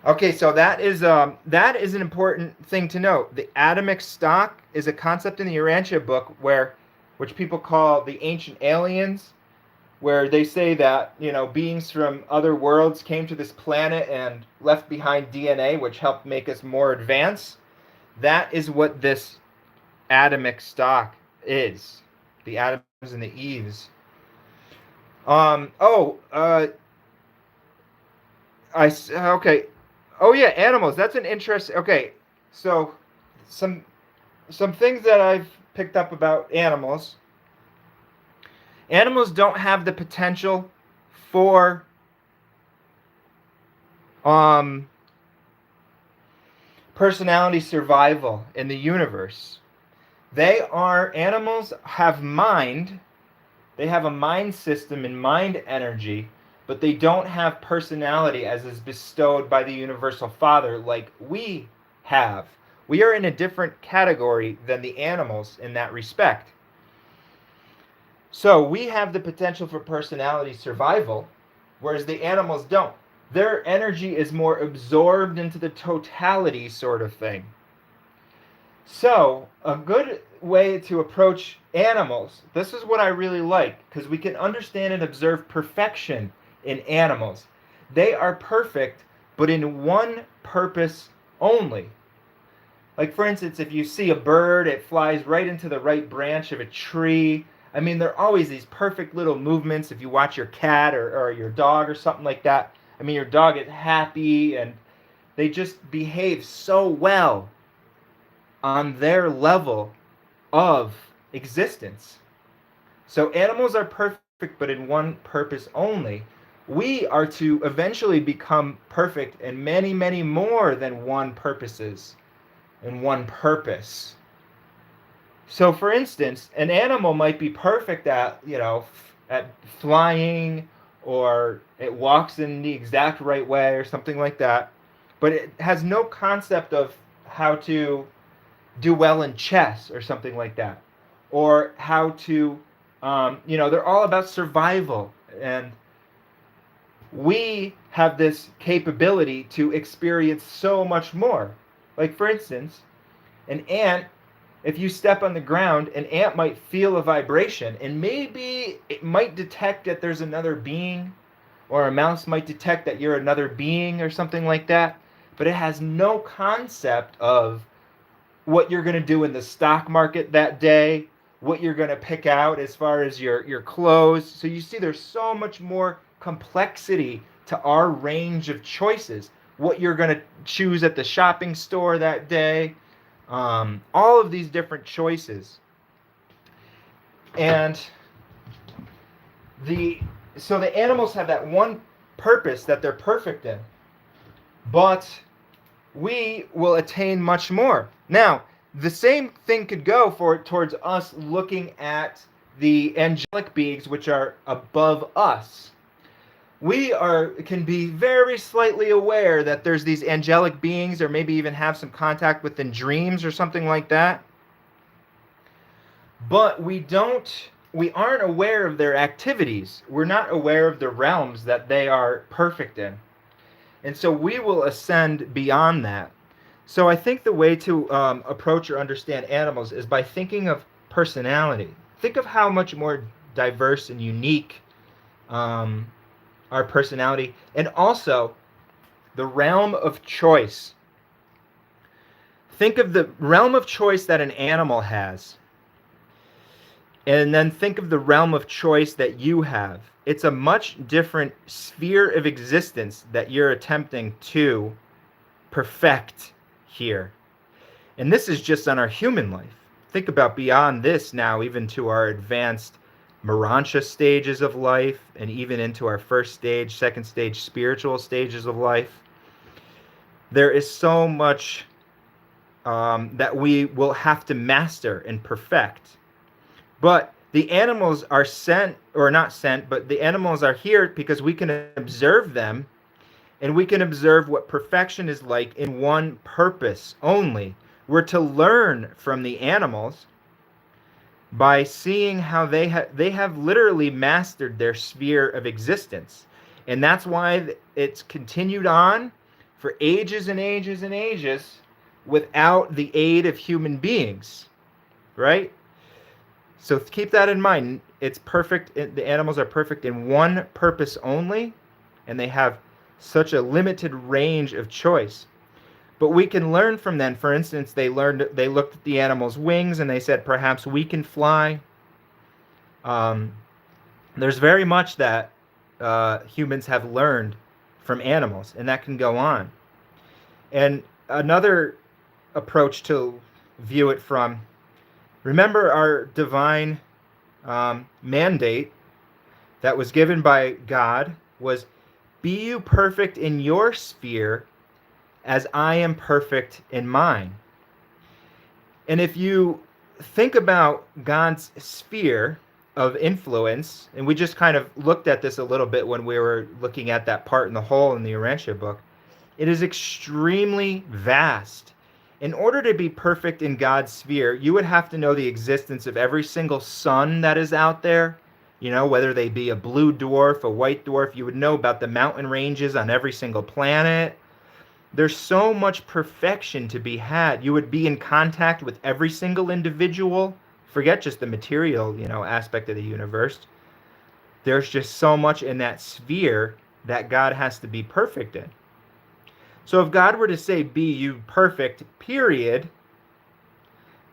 Okay, so that is an important thing to note. The atomic stock is a concept in the Urantia book which people call the ancient aliens, where they say that, beings from other worlds came to this planet and left behind DNA, which helped make us more advanced. That is what this atomic stock is. The atoms and the Eves. Okay. Oh yeah, animals. That's an interest. Okay, so some things that I've picked up about animals. Animals don't have the potential for personality survival in the universe. Animals have mind. They have a mind system and mind energy, but they don't have personality as is bestowed by the Universal Father like we have. We are in a different category than the animals in that respect. So we have the potential for personality survival, whereas the animals don't. Their energy is more absorbed into the totality sort of thing. So a good way to approach animals, this is what I really like, because we can understand and observe perfection in animals. They are perfect, but in one purpose only. Like, for instance, if you see a bird, it flies right into the right branch of a tree. I mean, there are always these perfect little movements. If you watch your cat or your dog or something like that, I mean, your dog is happy and they just behave so well on their level of existence. So animals are perfect, but in one purpose only. We are to eventually become perfect in many, many more than one purposes and one purpose. So, for instance, an animal might be perfect at flying, or it walks in the exact right way or something like that, but it has no concept of how to do well in chess or something like that, or how to, they're all about survival, and we have this capability to experience so much more. Like, for instance, an ant If you step on the ground, an ant might feel a vibration, and maybe it might detect that there's another being, or a mouse might detect that you're another being or something like that, but it has no concept of what you're going to do in the stock market that day, what you're going to pick out as far as your clothes. So you see there's so much more complexity to our range of choices. What you're going to choose at the shopping store that day, all of these different choices. And the so the animals have that one purpose that they're perfect in. But we will attain much more. Now, the same thing could go towards us looking at the angelic beings which are above us. We can be very slightly aware that there's these angelic beings, or maybe even have some contact within dreams or something like that. But we aren't aware of their activities. We're not aware of the realms that they are perfect in. And so we will ascend beyond that. So I think the way to approach or understand animals is by thinking of personality. Think of how much more diverse and unique our personality, and also the realm of choice. Think of the realm of choice that an animal has, and then think of the realm of choice that you have. It's a much different sphere of existence that you're attempting to perfect here. And this is just on our human life. Think about beyond this now, even to our advanced Urantia stages of life, and even into our first stage, second stage spiritual stages of life. There is so much that we will have to master and perfect. But the animals are sent, or not sent, but the animals are here because we can observe them, and we can observe what perfection is like in one purpose only. We're to learn from the animals by seeing how they have literally mastered their sphere of existence. And that's why it's continued on for ages and ages and ages without the aid of human beings, right? So keep that in mind. It's perfect. The animals are perfect in one purpose only, and they have such a limited range of choice. But we can learn from them. For instance, they looked at the animal's wings and they said, perhaps we can fly. There's very much that humans have learned from animals, and that can go on. And another approach to view it from, remember our divine mandate that was given by God was, be you perfect in your sphere as I am perfect in mine. And if you think about God's sphere of influence, and we just kind of looked at this a little bit when we were looking at that part in the whole in the Urantia book, it is extremely vast. In order to be perfect in God's sphere, you would have to know the existence of every single sun that is out there. You know, whether they be a blue dwarf, a white dwarf, you would know about the mountain ranges on every single planet. There's so much perfection to be had. You would be in contact with every single individual. Forget just the material, aspect of the universe. There's just so much in that sphere that God has to be perfect in. So if God were to say, be you perfect, period,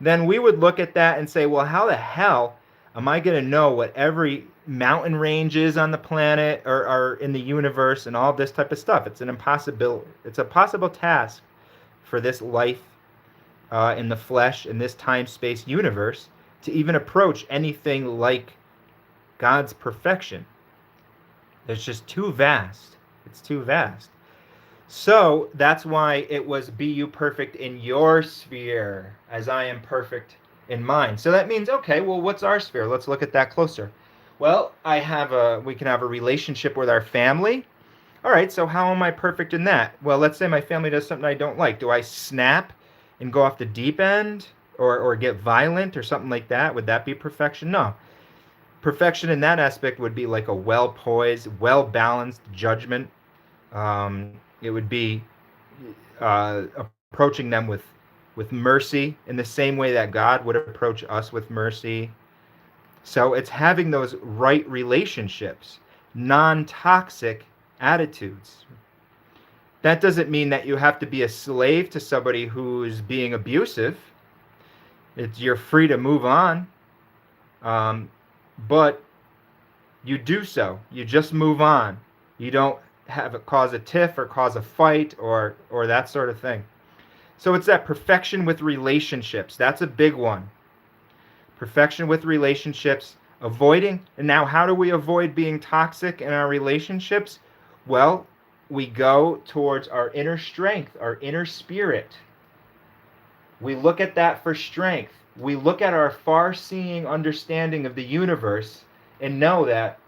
then we would look at that and say, well, how the hell am I going to know what every mountain range is on the planet or in the universe and all this type of stuff? It's an impossibility. It's a possible task for this life in the flesh, in this time-space universe, to even approach anything like God's perfection. It's just too vast. It's too vast. So that's why it was, be you perfect in your sphere as I am perfect in mine. So that means, okay, well, what's our sphere? Let's look at that closer. Well, we can have a relationship with our family. All right, so how am I perfect in that? Well, let's say my family does something I don't like. Do I snap and go off the deep end, or get violent or something like that? Would that be perfection? No. Perfection in that aspect would be like a well-poised, well-balanced judgment. It would be approaching them with with mercy in the same way that God would approach us with mercy. So it's having those right relationships, non-toxic attitudes. That doesn't mean that you have to be a slave to somebody who's being abusive. You're free to move on, um, but you do so. You just move on. You don't have it cause a tiff or cause a fight or that sort of thing. So it's that perfection with relationships. That's a big one. Perfection with relationships, avoiding. And now, how do we avoid being toxic in our relationships? Well, we go towards our inner strength, our inner spirit. We look at that for strength. We look at our far-seeing understanding of the universe and know that,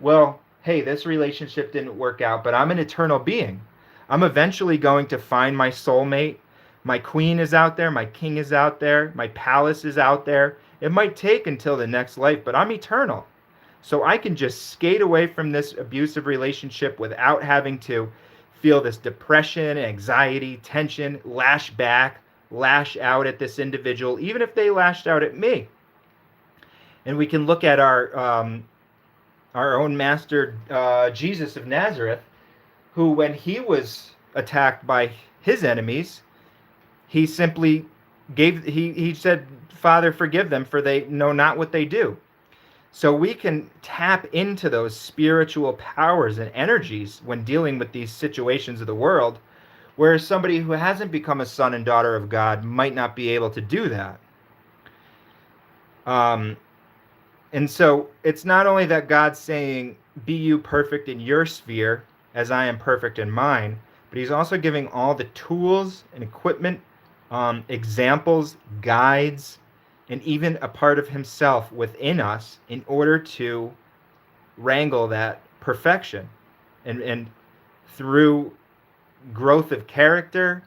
well, hey, this relationship didn't work out, but I'm an eternal being. I'm eventually going to find my soulmate. My queen is out there, my king is out there, my palace is out there. It might take until the next life, but I'm eternal. So I can just skate away from this abusive relationship without having to feel this depression, anxiety, tension, lash back, lash out at this individual, even if they lashed out at me. And we can look at our own master, Jesus of Nazareth, who, when he was attacked by his enemies, he simply he said, Father, forgive them, for they know not what they do. So we can tap into those spiritual powers and energies when dealing with these situations of the world, whereas somebody who hasn't become a son and daughter of God might not be able to do that. And so it's not only that God's saying, be you perfect in your sphere as I am perfect in mine, but he's also giving all the tools and equipment, examples, guides, and even a part of himself within us in order to wrangle that perfection. And through growth of character,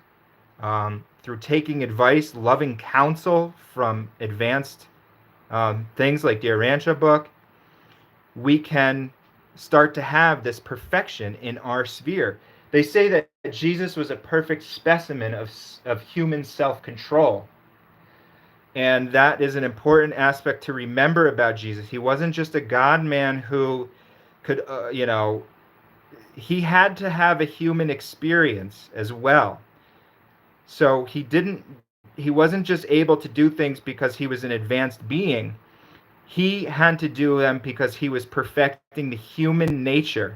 through taking advice, loving counsel from advanced things like the Urantia book, we can start to have this perfection in our sphere. They say that Jesus was a perfect specimen of human self-control. And that is an important aspect to remember about Jesus. He wasn't just a God-man who could, he had to have a human experience as well. So he wasn't just able to do things because he was an advanced being. He had to do them because he was perfecting the human nature.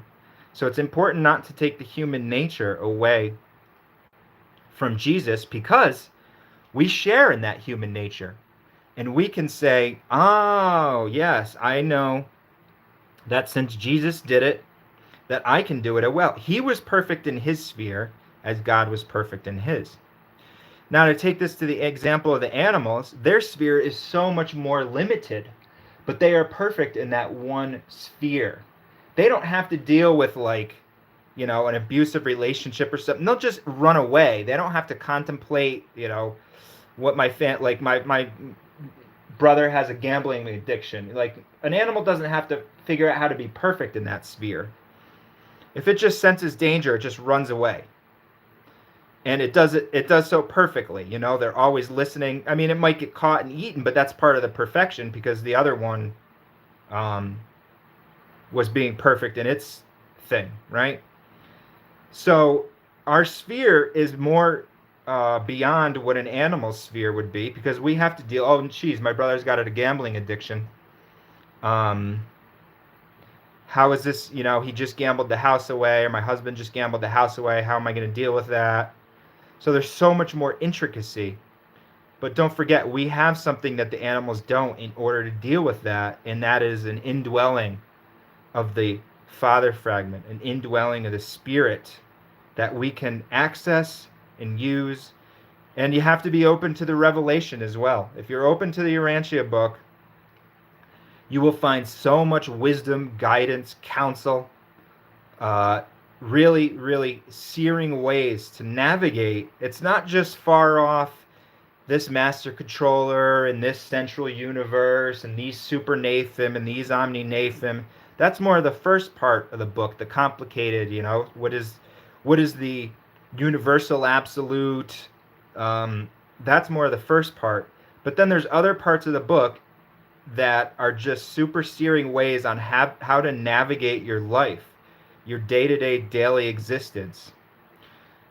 So it's important not to take the human nature away from Jesus, because we share in that human nature. And we can say, oh, yes, I know that since Jesus did it, that I can do it well. He was perfect in his sphere as God was perfect in his. Now, to take this to the example of the animals, their sphere is so much more limited, but they are perfect in that one sphere. They don't have to deal with, like, an abusive relationship or something. They'll just run away. They don't have to contemplate, what my brother has a gambling addiction. Like, an animal doesn't have to figure out how to be perfect in that sphere. If it just senses danger, it just runs away. And it does so perfectly. They're always listening. I mean, it might get caught and eaten, but that's part of the perfection, because the other one was being perfect in its thing, right? So our sphere is more beyond what an animal sphere would be, because we have to deal. Oh, geez, my brother's got a gambling addiction. How is this? He just gambled the house away, or my husband just gambled the house away. How am I going to deal with that? So there's so much more intricacy. But don't forget, we have something that the animals don't in order to deal with that, and that is an indwelling of the Father fragment, an indwelling of the Spirit that we can access and use. And you have to be open to the revelation as well. If you're open to the Urantia book, you will find so much wisdom, guidance, counsel, really, really searing ways to navigate. It's not just far off, this master controller and this central universe and these super Nathim and these omni Nathim. That's more the first part of the book, the complicated, what is the universal absolute, That's more the first part. But then there's other parts of the book that are just super steering ways on how to navigate your life, your day-to-day daily existence.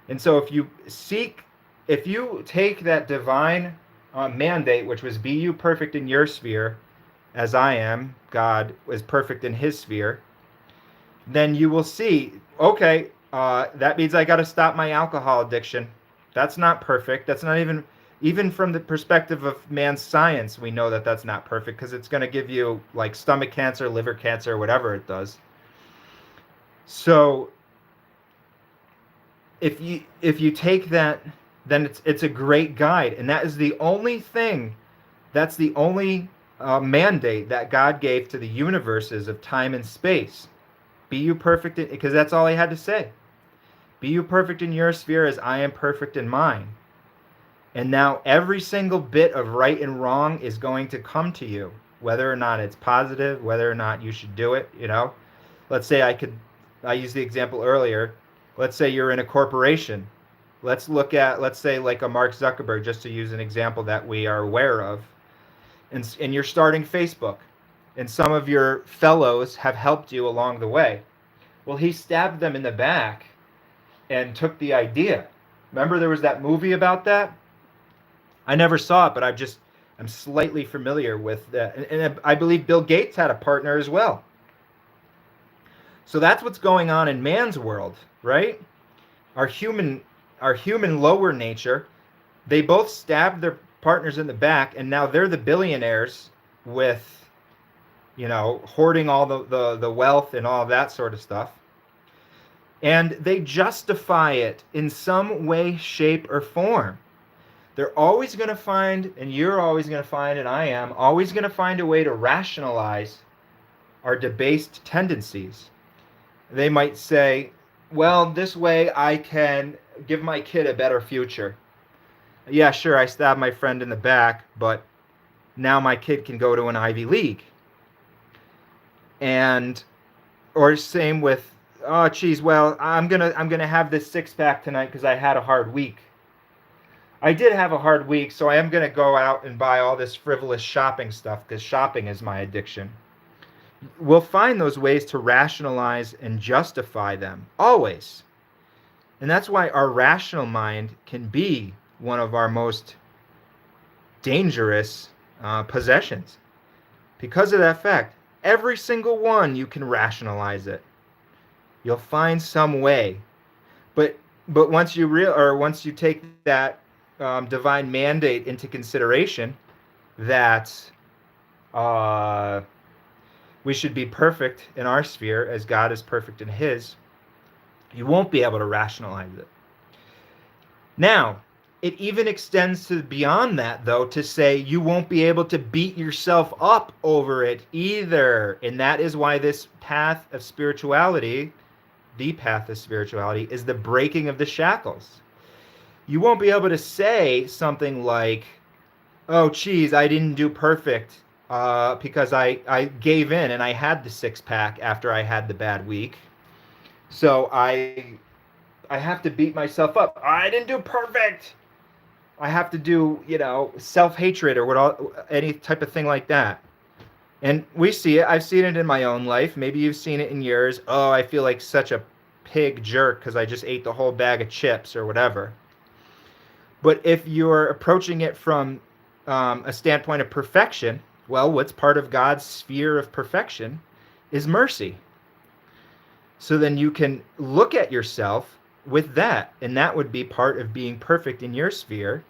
And so if you take that divine mandate, which was be you perfect in your sphere, as I am, God is perfect in his sphere, then you will see, okay, that means I got to stop my alcohol addiction. That's not perfect. That's not even from the perspective of man's science, we know that that's not perfect because it's going to give you like stomach cancer, liver cancer, whatever it does. So if you take that, then it's a great guide, and that is the only thing. That's the only mandate that God gave to the universes of time and space. Be you perfect, because that's all he had to say. Be you perfect in your sphere as I am perfect in mine. And now every single bit of right and wrong is going to come to you, whether or not it's positive, whether or not you should do it. Let's say I used the example earlier. Let's say you're in a corporation. Let's say like a Mark Zuckerberg, just to use an example that we are aware of. And you're starting Facebook. And some of your fellows have helped you along the way. Well, he stabbed them in the back and took the idea. Remember there was that movie about that? I never saw it, but I'm slightly familiar with that. And I believe Bill Gates had a partner as well. So that's what's going on in man's world, right? Our human our human lower nature, they both stabbed their partners in the back, and now they're the billionaires with, hoarding all the wealth and all of that sort of stuff. And they justify it in some way, shape, or form. They're always going to find, and you're always going to find, and I am always going to find a way to rationalize our debased tendencies. They might say, well, this way I can give my kid a better future. Yeah, sure, I stabbed my friend in the back, but now my kid can go to an Ivy League. And, or same with, oh, geez, well, I'm gonna have this six pack tonight because I had a hard week. I did have a hard week, so I am gonna go out and buy all this frivolous shopping stuff because shopping is my addiction. We'll find those ways to rationalize and justify them always. And that's why our rational mind can be one of our most dangerous possessions. Because of that fact, every single one you can rationalize it. You'll find some way. But once you take that divine mandate into consideration, that we should be perfect in our sphere as God is perfect in his, you won't be able to rationalize it. Now, it even extends to beyond that, though, to say you won't be able to beat yourself up over it either. And that is why this path of spirituality, the path of spirituality, is the breaking of the shackles. You won't be able to say something like, oh, geez, I didn't do perfect because I gave in and I had the six pack after I had the bad week. So I have to beat myself up. I didn't do perfect. I have to do, self-hatred or any type of thing like that. And we see it. I've seen it in my own life. Maybe you've seen it in yours. Oh, I feel like such a pig jerk because I just ate the whole bag of chips or whatever. But if you're approaching it from a standpoint of perfection, well, what's part of God's sphere of perfection is mercy. So then you can look at yourself with that, and that would be part of being perfect in your sphere.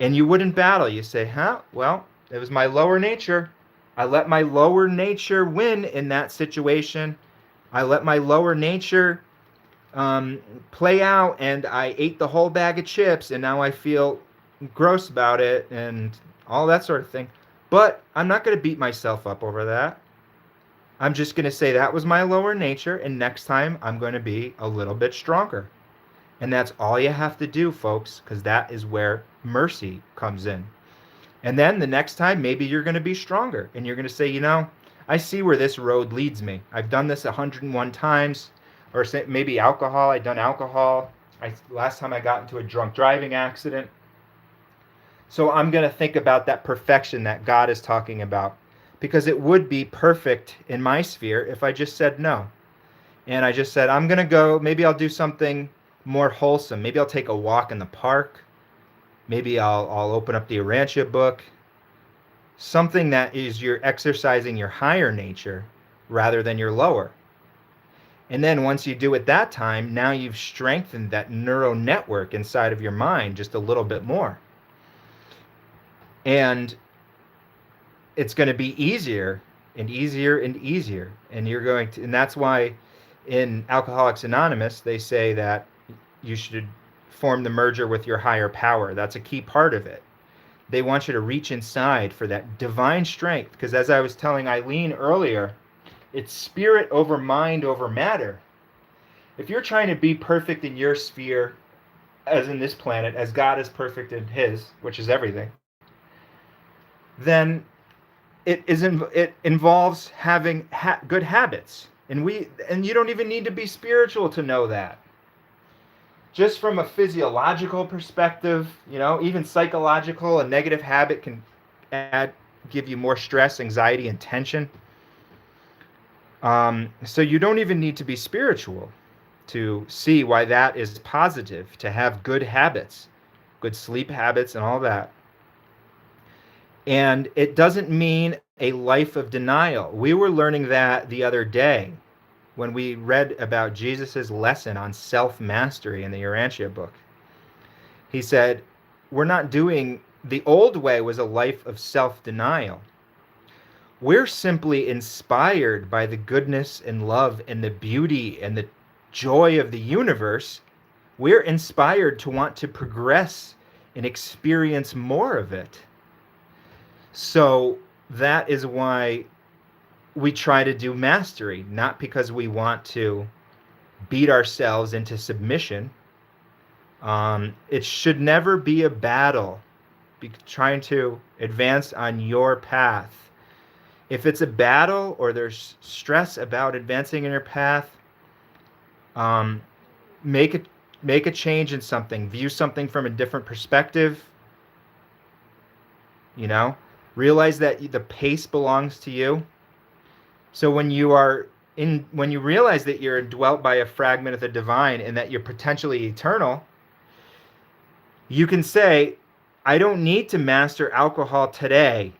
And you wouldn't battle. You say, well, it was my lower nature. I let my lower nature win in that situation. I let my lower nature play out, and I ate the whole bag of chips, and now I feel gross about it and all that sort of thing. But I'm not going to beat myself up over that. I'm just going to say that was my lower nature, and next time I'm going to be a little bit stronger. And that's all you have to do, folks, because that is where mercy comes in. And then the next time, maybe you're going to be stronger, and you're going to say, I see where this road leads me. I've done this 101 times, or maybe alcohol. I've done alcohol. Last time I got into a drunk driving accident. So I'm going to think about that perfection that God is talking about, because it would be perfect in my sphere if I just said no. And I just said, I'm going to go, maybe I'll do something more wholesome. Maybe I'll take a walk in the park. Maybe I'll open up the Urantia book. Something that is you're exercising your higher nature rather than your lower. And then once you do it that time, now you've strengthened that neural network inside of your mind just a little bit more. And it's going to be easier and easier and easier. And you're going to, and that's why in Alcoholics Anonymous, they say that you should form the merger with your higher power. That's a key part of it. They want you to reach inside for that divine strength. Because as I was telling Eileen earlier, it's spirit over mind over matter. If you're trying to be perfect in your sphere, as in this planet, as God is perfect in his, which is everything, then it involves having good habits. And you don't even need to be spiritual to know that. Just from a physiological perspective, even psychological, a negative habit can give you more stress, anxiety, and tension. So you don't even need to be spiritual to see why that is positive, to have good habits, good sleep habits, and all that. And it doesn't mean a life of denial. We were learning that the other day when we read about Jesus' lesson on self-mastery in the Urantia book. He said, we're not doing, the old way was a life of self-denial. We're simply inspired by the goodness and love and the beauty and the joy of the universe. We're inspired to want to progress and experience more of it. So that is why we try to do mastery, not because we want to beat ourselves into submission. It should never be a battle, trying to advance on your path. If it's a battle or there's stress about advancing in your path, make a change in something. View something from a different perspective. Realize that the pace belongs to you. So when you realize that you're indwelt by a fragment of the divine and that you're potentially eternal, you can say, I don't need to master alcohol today.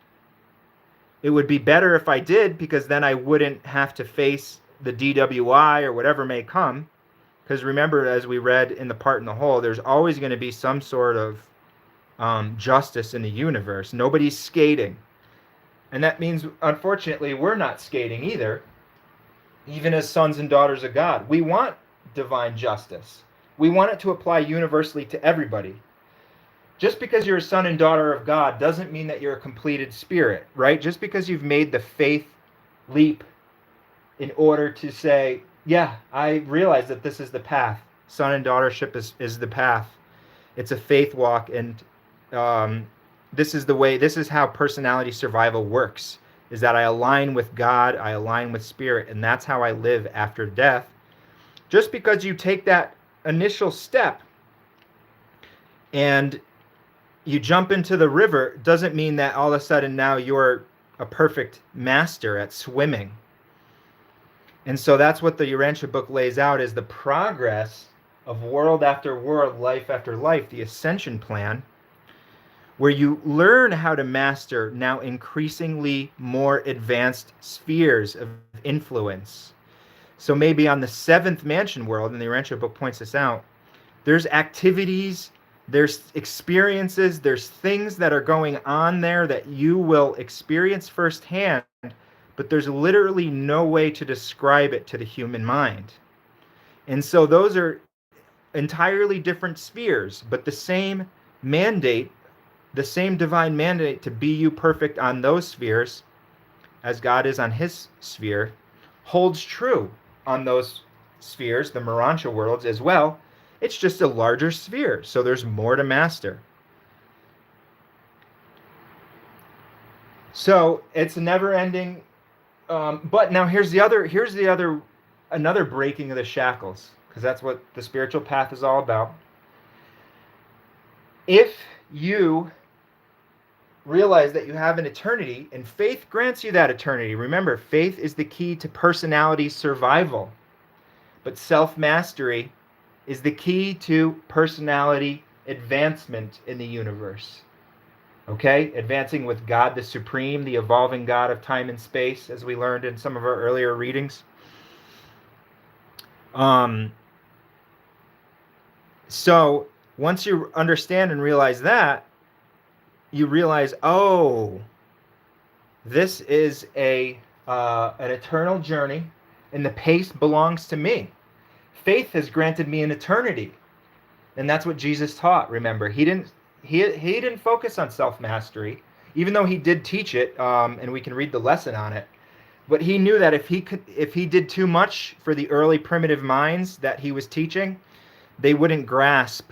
It would be better if I did, because then I wouldn't have to face the DWI or whatever may come. Because remember, as we read in the Part in the Whole, there's always going to be some sort of justice in the universe. Nobody's skating. And that means, unfortunately, we're not skating either, even as sons and daughters of God. We want divine justice. We want it to apply universally to everybody. Just because you're a son and daughter of God doesn't mean that you're a completed spirit, right? Just because you've made the faith leap in order to say, yeah, I realize that this is the path. Son and daughtership is the path. It's a faith walk, and this is how personality survival works, is that I align with God, I align with spirit, and that's how I live after death. Just because you take that initial step and you jump into the river doesn't mean that all of a sudden now you're a perfect master at swimming. And so that's what the Urantia book lays out, is the progress of world after world, life after life, the ascension plan, where you learn how to master now increasingly more advanced spheres of influence. So maybe on the seventh mansion world, and the Urantia book points this out, there's activities, there's experiences, there's things that are going on there that you will experience firsthand, but there's literally no way to describe it to the human mind. And so those are entirely different spheres, but the same mandate, the same divine mandate to be you perfect on those spheres as God is on his sphere, holds true on those spheres, the Urantia worlds as well. It's just a larger sphere, so there's more to master. So it's a never-ending. But now here's another breaking of the shackles, because that's what the spiritual path is all about. If you realize that you have an eternity, and faith grants you that eternity. Remember, faith is the key to personality survival, but self-mastery is the key to personality advancement in the universe. Okay? Advancing with God the Supreme, the evolving God of time and space, as we learned in some of our earlier readings. So once you understand and realize that, you realize, oh, this is an eternal journey, and the pace belongs to me. Faith has granted me an eternity, and that's what Jesus taught. Remember, he didn't focus on self mastery, even though he did teach it, and we can read the lesson on it. But he knew that if he did too much for the early primitive minds that he was teaching, they wouldn't grasp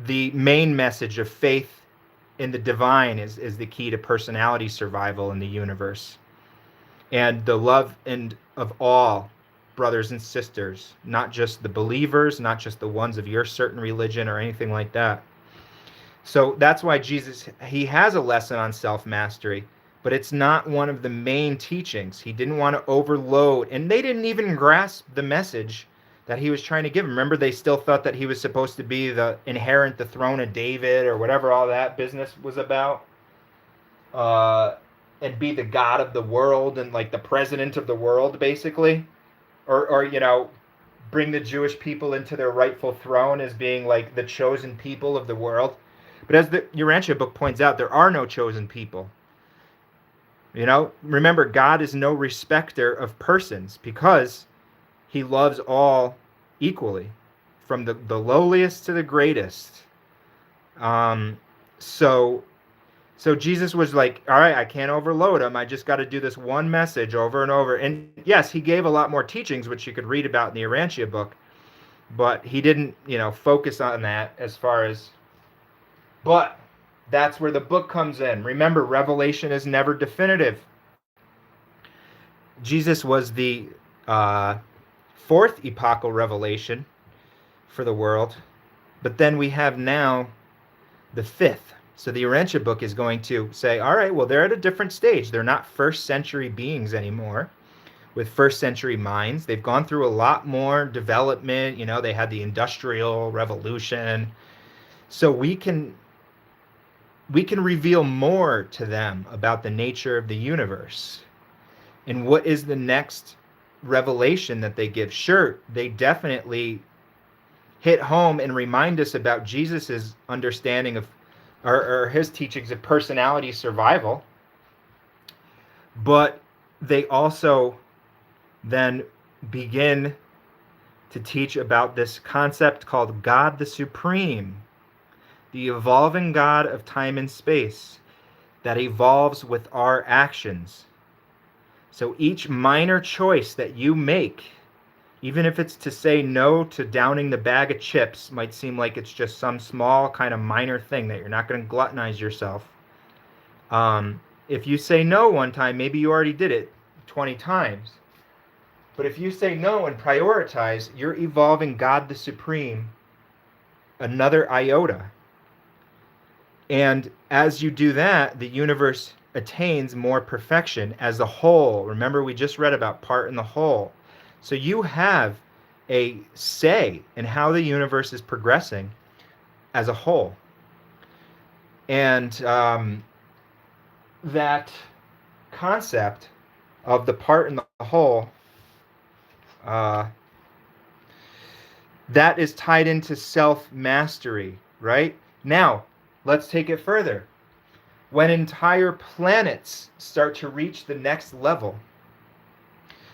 the main message of faith in the divine is the key to personality survival in the universe, and the love and of all brothers and sisters, not just the believers, not just the ones of your certain religion or anything like that. So that's why Jesus, he has a lesson on self-mastery, but it's not one of the main teachings. He didn't want to overload, and they didn't even grasp the message that he was trying to give them. Remember, they still thought that he was supposed to be inherit the throne of David, or whatever all that business was about, and be the God of the world and like the president of the world, basically, or bring the Jewish people into their rightful throne as being like the chosen people of the world. But as the Urantia book points out, there are no chosen people. Remember, God is no respecter of persons, because he loves all equally, from the lowliest to the greatest. So Jesus was like, all right, I can't overload him. I just got to do this one message over and over. And yes, he gave a lot more teachings, which you could read about in the Urantia book, but he didn't, focus on that as far as. But that's where the book comes in. Remember, revelation is never definitive. Jesus was the fourth epochal revelation for the world, but then we have now the fifth. So the Urantia book is going to say, all right, well, they're at a different stage. They're not first century beings anymore with first century minds. They've gone through a lot more development. They had the Industrial Revolution. So we can reveal more to them about the nature of the universe. And what is the next revelation that they give? Sure, they definitely hit home and remind us about Jesus's understanding of, or his teachings of personality survival. But they also then begin to teach about this concept called God the Supreme, the evolving God of time and space that evolves with our actions. So each minor choice that you make, even if it's to say no to downing the bag of chips, might seem like it's just some small kind of minor thing that you're not going to gluttonize yourself. If you say no one time, maybe you already did it 20 times. But if you say no and prioritize, you're evolving God the Supreme another iota. And as you do that, the universe attains more perfection as a whole. Remember, we just read about part in the whole. So you have a say in how the universe is progressing as a whole. And that concept of the part in the whole, that is tied into self-mastery, right? Now, let's take it further. When entire planets start to reach the next level,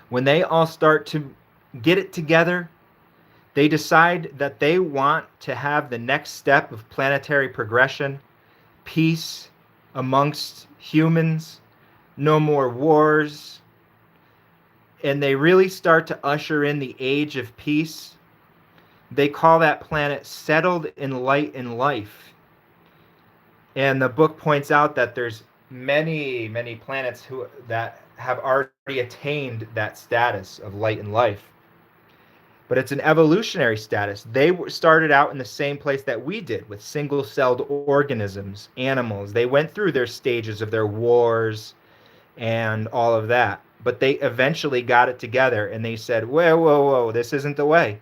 when they all start to get it together, they decide that they want to have the next step of planetary progression, peace amongst humans, no more wars, and they really start to usher in the age of peace. They call that planet settled in light and life. And the book points out that there's many, many planets that have already attained that status of light and life. but it's an evolutionary status. They started out in the same place that we did, with single-celled organisms, animals. They went through their stages of their wars and all of that, but they eventually got it together, and they said, whoa, whoa, whoa, this isn't the way.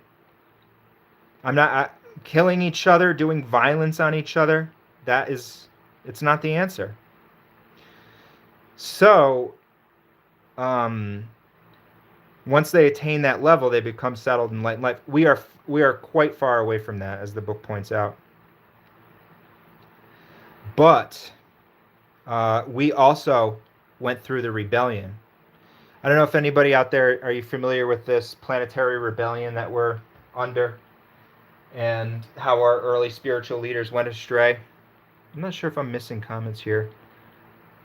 I'm not killing each other, doing violence on each other. It's not the answer. So, once they attain that level, they become settled in life. We are quite far away from that, as the book points out. But we also went through the rebellion. I don't know if anybody out there, are you familiar with this planetary rebellion that we're under, and how our early spiritual leaders went astray? I'm not sure if I'm missing comments here.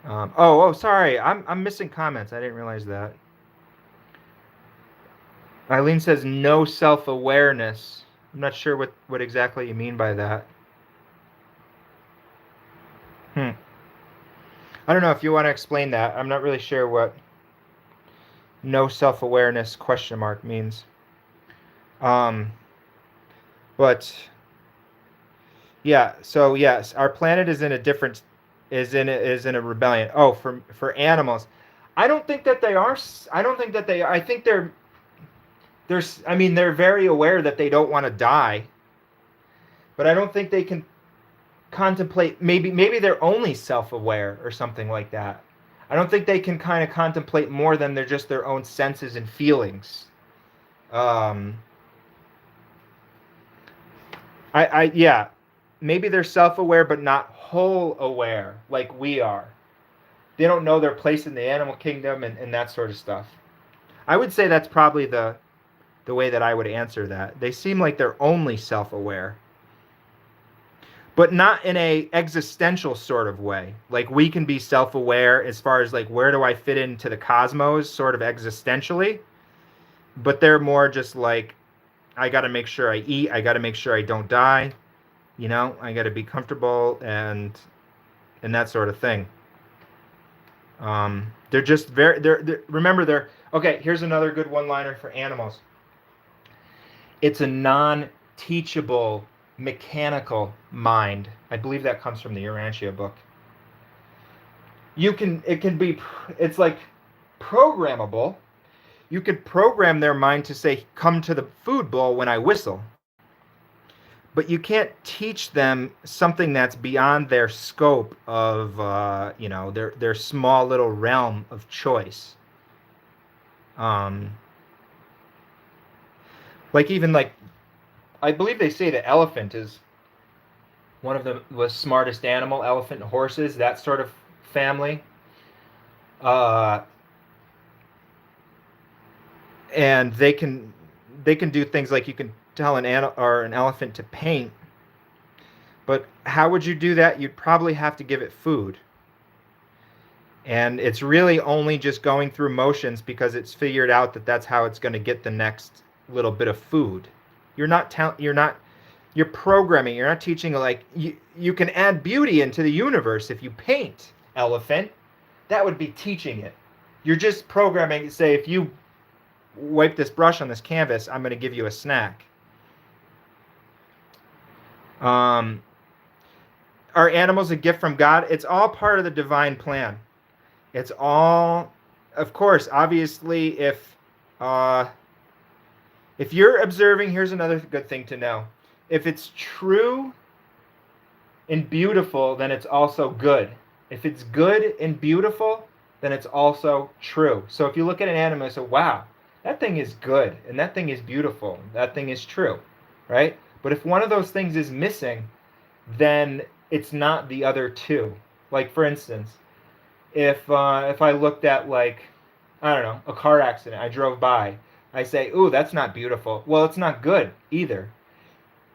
Sorry, I'm missing comments. I didn't realize that. Eileen says no self-awareness. I'm not sure what exactly you mean by that. I don't know if you want to explain that. I'm not really sure what no self-awareness question mark means. But yeah, so yes, our planet is in a different is in a rebellion. Oh, for animals. I don't think that they are. I don't think that they are. I think they're very aware that they don't want to die, but I don't think they can contemplate. Maybe they're only self-aware or something like that. I don't think they can kind of contemplate more than their own senses and feelings. Yeah, maybe they're self-aware but not whole aware like we are. They don't know their place in the animal kingdom and that sort of stuff. I would say that's probably the way that I would answer that. They seem like they're only self-aware, but not in a existential sort of way. Like we can be self-aware as far as like, where do I fit into the cosmos, sort of existentially, but they're more just like, I got to make sure I eat, I got to make sure I don't die, I got to be comfortable and that sort of thing. They're just remember, they're okay. Here's another good one-liner for animals. It's a non-teachable mechanical mind. I believe that comes from the Urantia book. It's like programmable. You could program their mind to say, come to the food bowl when I whistle. But you can't teach them something that's beyond their scope of, their small little realm of choice. I believe they say the elephant is one of the smartest animal, elephant and horses, that sort of family. And they can do things like, you can tell an elephant to paint, but how would you do that? You'd probably have to give it food, and it's really only just going through motions because it's figured out that that's how it's going to get the next little bit of food. You're programming. You're not teaching, like, you can add beauty into the universe if you paint, elephant. That would be teaching it. You're just programming. Say, if you wipe this brush on this canvas, I'm going to give you a snack. Are animals a gift from God? It's all part of the divine plan. It's all, of course, obviously, if you're observing, here's another good thing to know. If it's true and beautiful, then it's also good. If it's good and beautiful, then it's also true. So if you look at an animal and say, wow, that thing is good, and that thing is beautiful, that thing is true, right? But if one of those things is missing, then it's not the other two. Like, for instance, if I looked at, like, I don't know, a car accident, I drove by, I say, ooh, that's not beautiful. Well, it's not good either.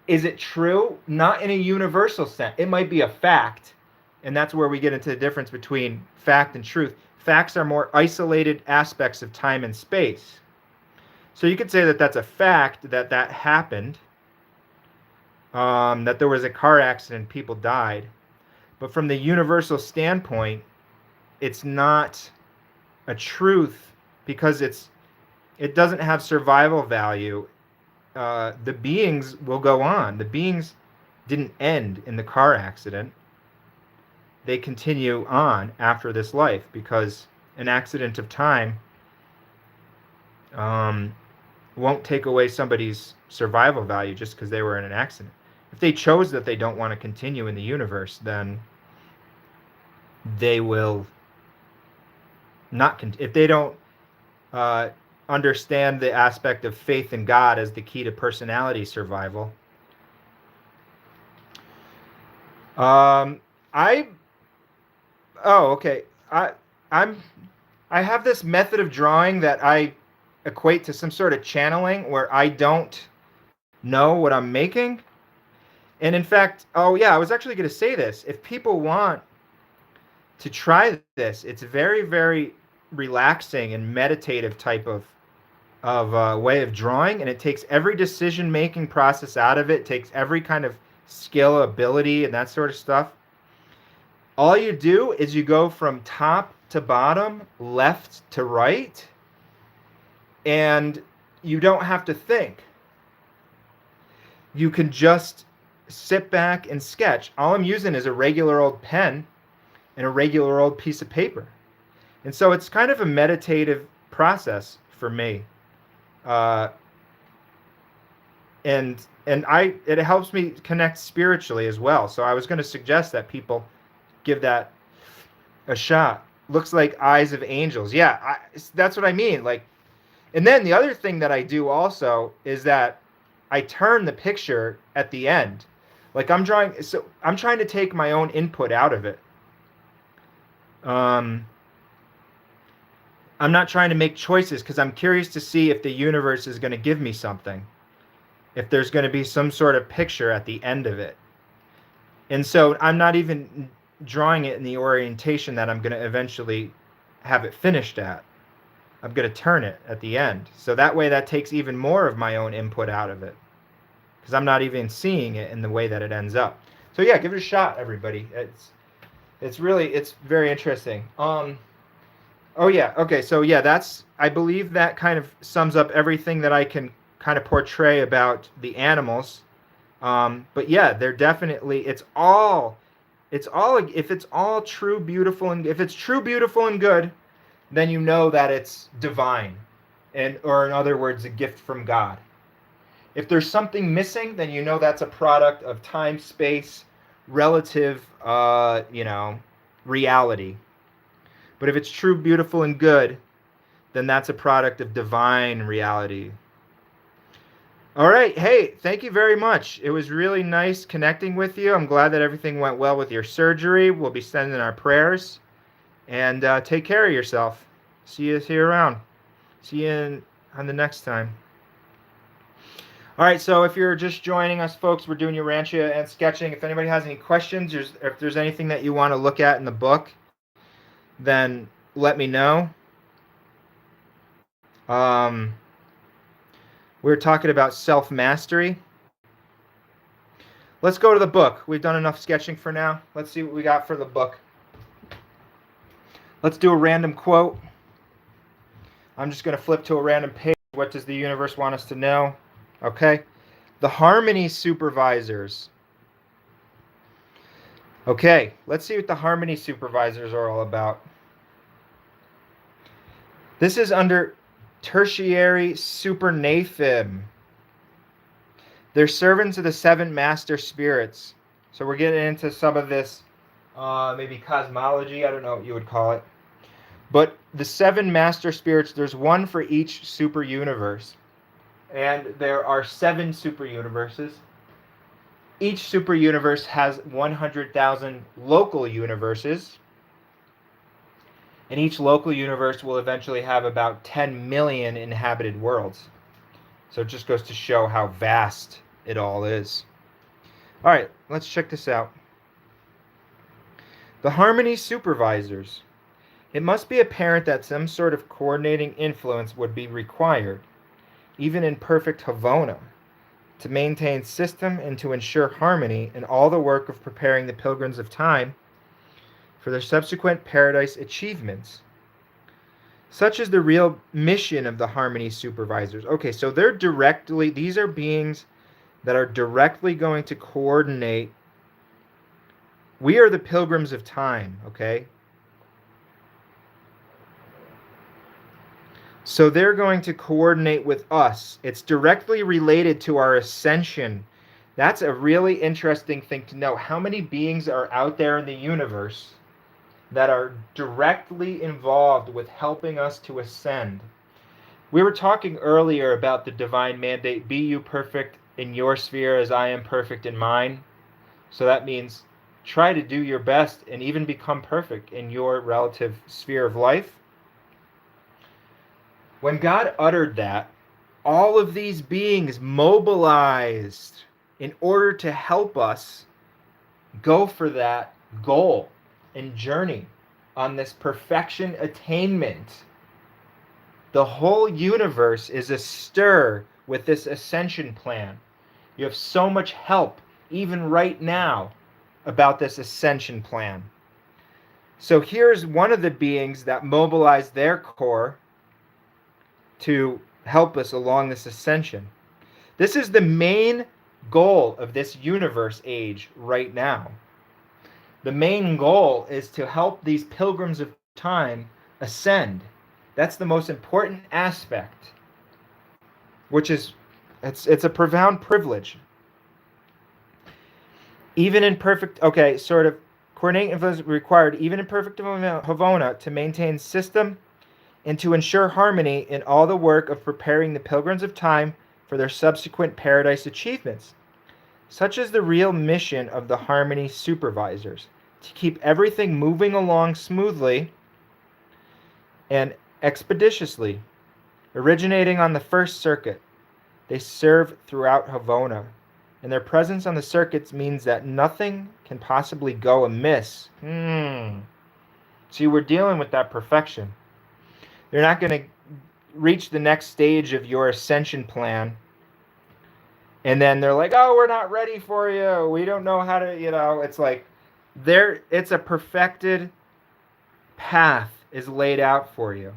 Is it true? Not in a universal sense. It might be a fact, and that's where we get into the difference between fact and truth. Facts are more isolated aspects of time and space. So you could say that that's a fact, that happened, that there was a car accident, people died. But from the universal standpoint, it's not a truth because it doesn't have survival value the beings will go on. The beings didn't end in the car accident. They continue on after this life because an accident of time um, won't take away somebody's survival value just because they were in an accident. If they chose that they don't want to continue in the universe, then they will not. If they don't uh, understand the aspect of faith in God as the key to personality survival, I okay. I I'm I have this method of drawing that I equate to some sort of channeling where I don't know what I'm making. And in fact, oh yeah, I was actually going to say this. If people want to try this, it's a very, very relaxing and meditative type of way of drawing, and it takes every decision making process out of it, takes every kind of skill, ability, and that sort of stuff. All you do is you go from top to bottom, left to right, and you don't have to think. You can just sit back and sketch. All I'm using is a regular old pen and a regular old piece of paper. And so it's kind of a meditative process for me. Uh, and it helps me connect spiritually as well. So I was going to suggest that people give that a shot. Looks like eyes of angels. Yeah, that's what I mean. Like, and then the other thing that I do also is that I turn the picture at the end. Like I'm trying to take my own input out of it. I'm not trying to make choices because I'm curious to see if the universe is going to give me something. If there's going to be some sort of picture at the end of it. And so I'm not even drawing it in the orientation that I'm going to eventually have it finished at. I'm going to turn it at the end. So that way that takes even more of my own input out of it. Because I'm not even seeing it in the way that it ends up. So yeah, give it a shot, everybody. It's very interesting. Oh yeah, okay, so yeah, I believe that kind of sums up everything that I can kind of portray about the animals. But yeah, they're definitely, if it's all true, beautiful, and if it's true, beautiful, and good, then you know that it's divine, or in other words, a gift from God. If there's something missing, then you know that's a product of time, space, relative, reality. But if it's true, beautiful, and good, then that's a product of divine reality. All right. Hey, thank you very much. It was really nice connecting with you. I'm glad that everything went well with your surgery. We'll be sending our prayers. And take care of yourself. See you around. See you on the next time. All right, so if you're just joining us, folks, we're doing Urantia and sketching. If anybody has any questions, if there's anything that you want to look at in the book, then let me know. We're talking about self-mastery. Let's go to the book. We've done enough sketching for now. Let's see what we got for the book. Let's do a random quote. I'm just going to flip to a random page. What does the universe want us to know? Okay. The harmony supervisors. Okay, let's see what the harmony supervisors are all about. This is under tertiary supernaphim. They're servants of the seven master spirits. So we're getting into some of this, maybe cosmology. I don't know what you would call it. But the seven master spirits, there's one for each super universe. And there are 7 super universes. Each super universe has 100,000 local universes. And each local universe will eventually have about 10 million inhabited worlds. So it just goes to show how vast it all is. All right, let's check this out. The harmony supervisors. It must be apparent that some sort of coordinating influence would be required, even in perfect Havona, to maintain system and to ensure harmony in all the work of preparing the pilgrims of time for their subsequent paradise achievements. Such is the real mission of the harmony supervisors. Okay, so these are beings that are directly going to coordinate. We are the pilgrims of time, okay? So they're going to coordinate with us. It's directly related to our ascension. That's a really interesting thing to know. How many beings are out there in the universe that are directly involved with helping us to ascend? We were talking earlier about the divine mandate, be you perfect in your sphere as I am perfect in mine. So that means try to do your best and even become perfect in your relative sphere of life. When God uttered that, all of these beings mobilized in order to help us go for that goal and journey on this perfection attainment. The whole universe is astir with this ascension plan. You have so much help, even right now, about this ascension plan. So here's one of the beings that mobilized their core to help us along this ascension. This is the main goal of this universe age right now. The main goal is to help these pilgrims of time ascend. That's the most important aspect, which is it's a profound privilege. Even in perfect, okay, sort of coordinate influence required even in perfect Havona to maintain system and to ensure harmony in all the work of preparing the pilgrims of time for their subsequent paradise achievements. Such is the real mission of the harmony supervisors, to keep everything moving along smoothly and expeditiously. Originating on the first circuit, they serve throughout Havona, and their presence on the circuits means that nothing can possibly go amiss. See, we're dealing with that perfection. They're not going to reach the next stage of your ascension plan, and then they're like, oh, we're not ready for you. We don't know how to, it's like it's a perfected path is laid out for you.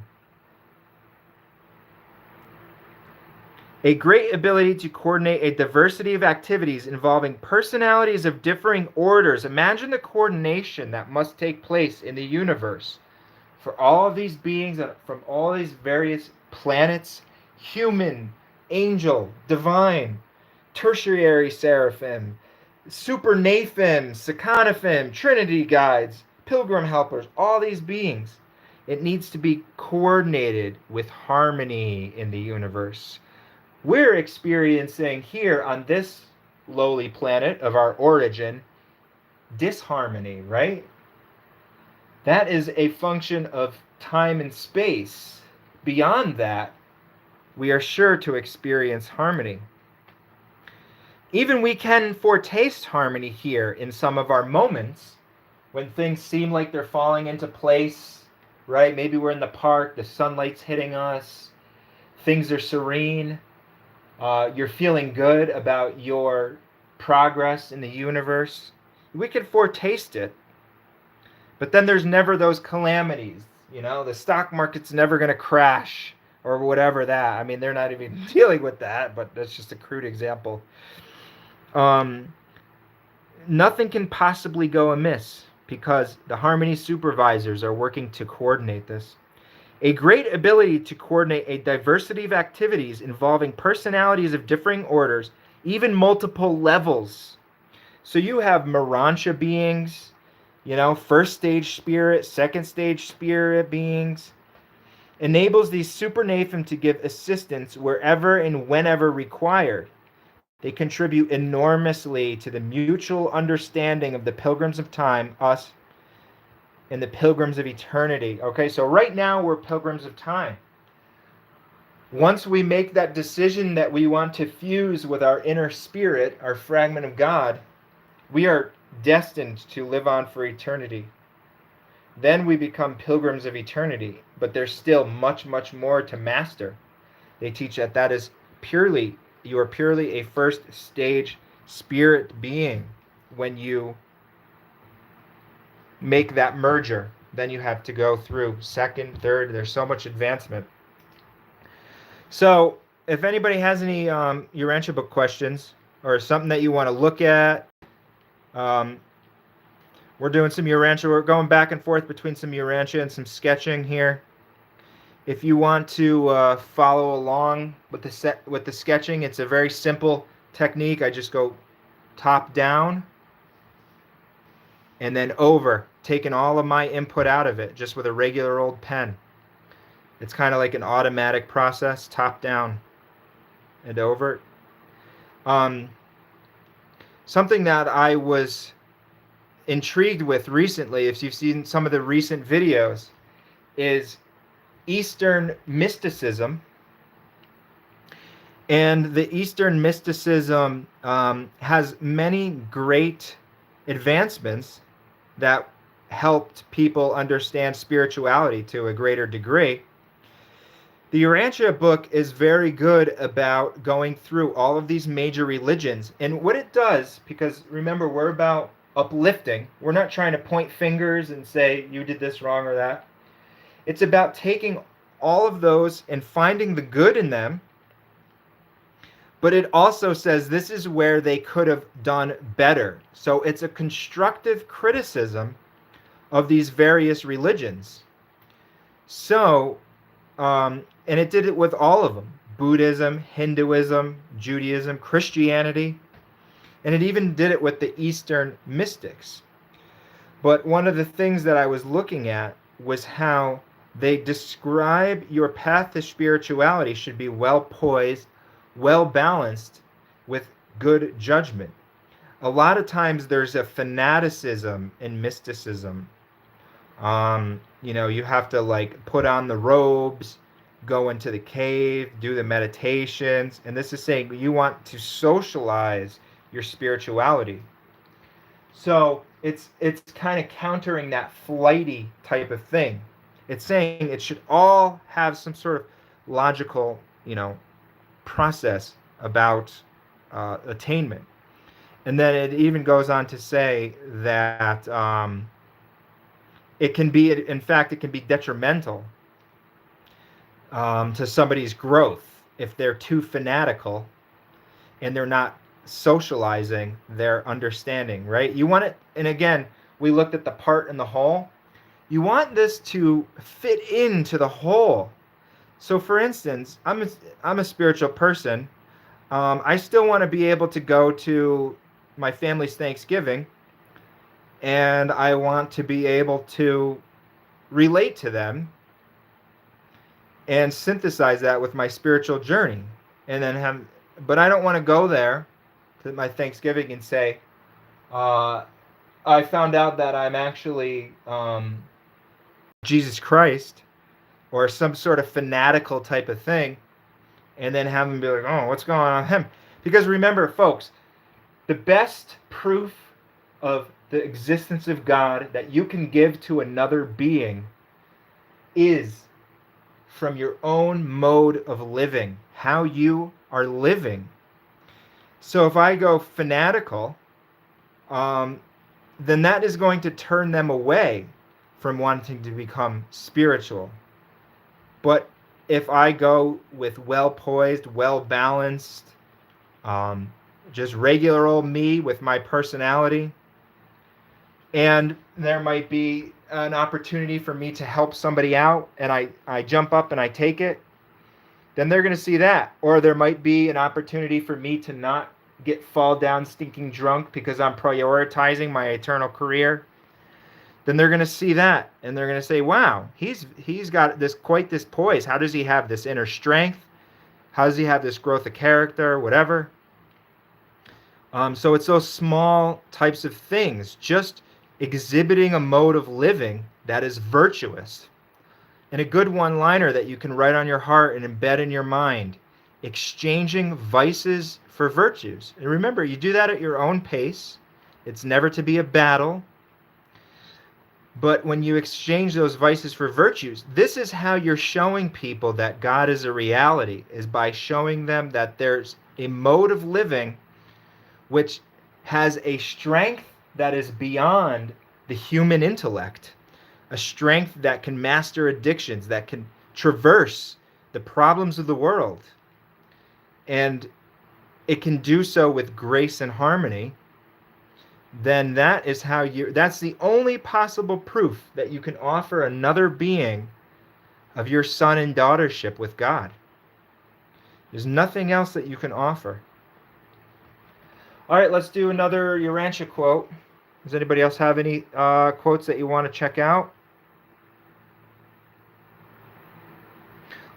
A great ability to coordinate a diversity of activities involving personalities of differing orders. Imagine the coordination that must take place in the universe for all of these beings from all these various planets, human, angel, divine, tertiary seraphim, super Naphim, Sekanophim, Trinity guides, pilgrim helpers, all these beings. It needs to be coordinated with harmony in the universe. We're experiencing here on this lowly planet of our origin disharmony, right? That is a function of time and space. Beyond that, we are sure to experience harmony. Even we can foretaste harmony here in some of our moments when things seem like they're falling into place, right? Maybe we're in the park, the sunlight's hitting us, things are serene, you're feeling good about your progress in the universe. We can foretaste it. But then there's never those calamities. The stock market's never going to crash or whatever that. I mean, they're not even dealing with that, but that's just a crude example. Nothing can possibly go amiss because the harmony supervisors are working to coordinate this. A great ability to coordinate a diversity of activities involving personalities of differing orders, even multiple levels. So you have Urantia beings, first stage spirit, second stage spirit beings. Enables these super Naphim to give assistance wherever and whenever required. They contribute enormously to the mutual understanding of the pilgrims of time, us, and the pilgrims of eternity. Okay, so right now we're pilgrims of time. Once we make that decision that we want to fuse with our inner spirit, our fragment of God, we are destined to live on for eternity. Then we become pilgrims of eternity, but there's still much, much more to master. They teach that is you are purely a first stage spirit being when you make that merger. then you have to go through second, third. There's so much advancement. So if anybody has any Urantia book questions or something that you want to look at, um, we're doing some Urantia. We're going back and forth between some Urantia and some sketching here. If you want to follow along with the sketching, it's a very simple technique. I just go top down and then over, taking all of my input out of it just with a regular old pen. It's kind of like an automatic process, top down and over. Something that I was intrigued with recently, if you've seen some of the recent videos, is Eastern mysticism. And the Eastern mysticism has many great advancements that helped people understand spirituality to a greater degree. The Urantia book is very good about going through all of these major religions. And what it does, because remember, we're about uplifting. We're not trying to point fingers and say, you did this wrong or that. It's about taking all of those and finding the good in them. But it also says this is where they could have done better. So it's a constructive criticism of these various religions. So, and it did it with all of them: Buddhism, Hinduism, Judaism, Christianity, and it even did it with the Eastern mystics. But one of the things that I was looking at was how they describe your path to spirituality should be well poised, well balanced, with good judgment. A lot of times there's a fanaticism in mysticism. You have to like put on the robes, go into the cave, do the meditations, and this is saying you want to socialize your spirituality. So it's kind of countering that flighty type of thing. It's saying it should all have some sort of logical, process about attainment. And then it even goes on to say that it can be, in fact, it can be detrimental to somebody's growth if they're too fanatical and they're not socializing their understanding, right? You want it, and again, we looked at the part and the whole. You want this to fit into the whole. So, for instance, I'm a spiritual person. I still want to be able to go to my family's Thanksgiving, and I want to be able to relate to them and synthesize that with my spiritual journey, and then but I don't want to go there to my Thanksgiving and say, I found out that I'm actually Jesus Christ, or some sort of fanatical type of thing, and then have them be like, oh, what's going on with him? Because remember, folks, the best proof of the existence of God that you can give to another being is from your own mode of living, how you are living. So if I go fanatical, then that is going to turn them away from wanting to become spiritual. But if I go with well-poised, well-balanced, just regular old me with my personality, and there might be an opportunity for me to help somebody out, and I jump up and I take it, then they're going to see that. Or there might be an opportunity for me to not fall down stinking drunk because I'm prioritizing my eternal career. Then they're going to see that, and they're going to say, wow, he's got quite this poise. How does he have this inner strength? How does he have this growth of character, whatever? So it's those small types of things, just exhibiting a mode of living that is virtuous. And a good one-liner that you can write on your heart and embed in your mind: exchanging vices for virtues. And remember, you do that at your own pace. It's never to be a battle. But when you exchange those vices for virtues, this is how you're showing people that God is a reality, is by showing them that there's a mode of living which has a strength that is beyond the human intellect. a strength that can master addictions, that can traverse the problems of the world. And it can do so with grace and harmony, then that's the only possible proof that you can offer another being of your son and daughtership with God. There's nothing else that you can offer. All right, let's do another Urantia quote. Does anybody else have any quotes that you want to check out?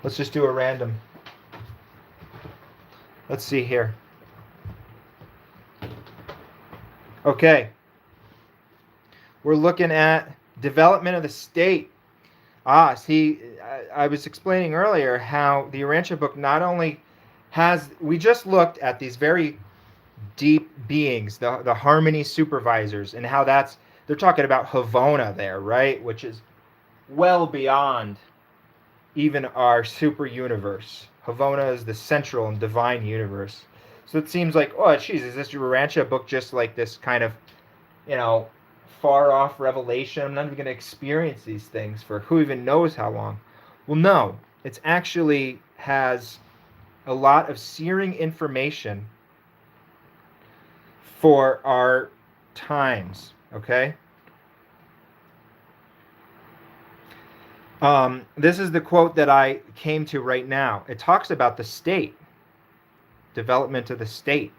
Let's just do a random. Let's see here. Okay. We're looking at development of the state. See, I was explaining earlier how the Urantia book not only we just looked at these very deep beings, the harmony supervisors, and how they're talking about Havona there, right? Which is well beyond even our super universe. Havona is the central and divine universe. So it seems like, oh, geez, is this Urantia book just like this kind of, far off revelation? I'm not even going to experience these things for who even knows how long. Well, no, it actually has a lot of searing information for our times, okay? This is the quote that I came to right now. It talks about the state, development of the state.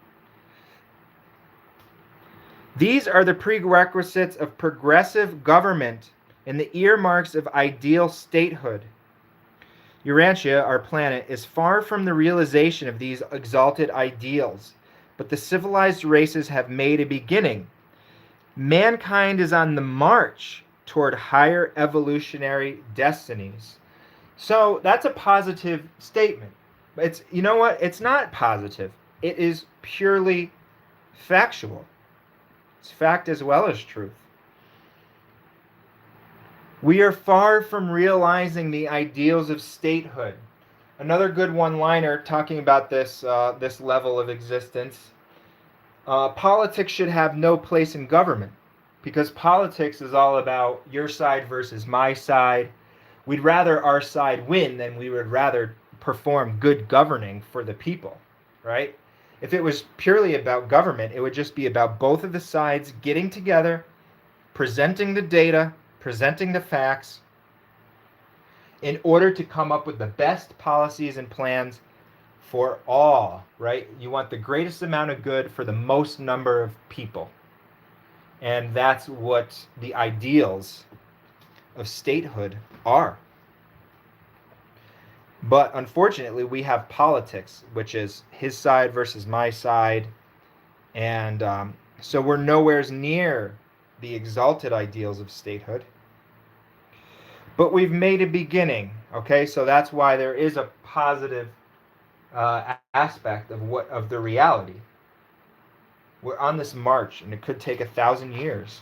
These are the prerequisites of progressive government and the earmarks of ideal statehood. Urantia, our planet, is far from the realization of these exalted ideals, but the civilized races have made a beginning. Mankind is on the march toward higher evolutionary destinies. So that's a positive statement. It's, you know what? It's not positive. It is purely factual. It's fact as well as truth. We are far from realizing the ideals of statehood. Another good one-liner talking about this level of existence. Politics should have no place in government, because politics is all about your side versus my side. We'd rather our side win than we would rather perform good governing for the people, right? If it was purely about government, it would just be about both of the sides getting together, presenting the data, presenting the facts, in order to come up with the best policies and plans for all, right? You want the greatest amount of good for the most number of people. And that's what the ideals of statehood are. But unfortunately, we have politics, which is his side versus my side. And so we're nowhere near the exalted ideals of statehood. But we've made a beginning, okay? So that's why there is a positive aspect of the reality. We're on this march, and it could take 1,000 years.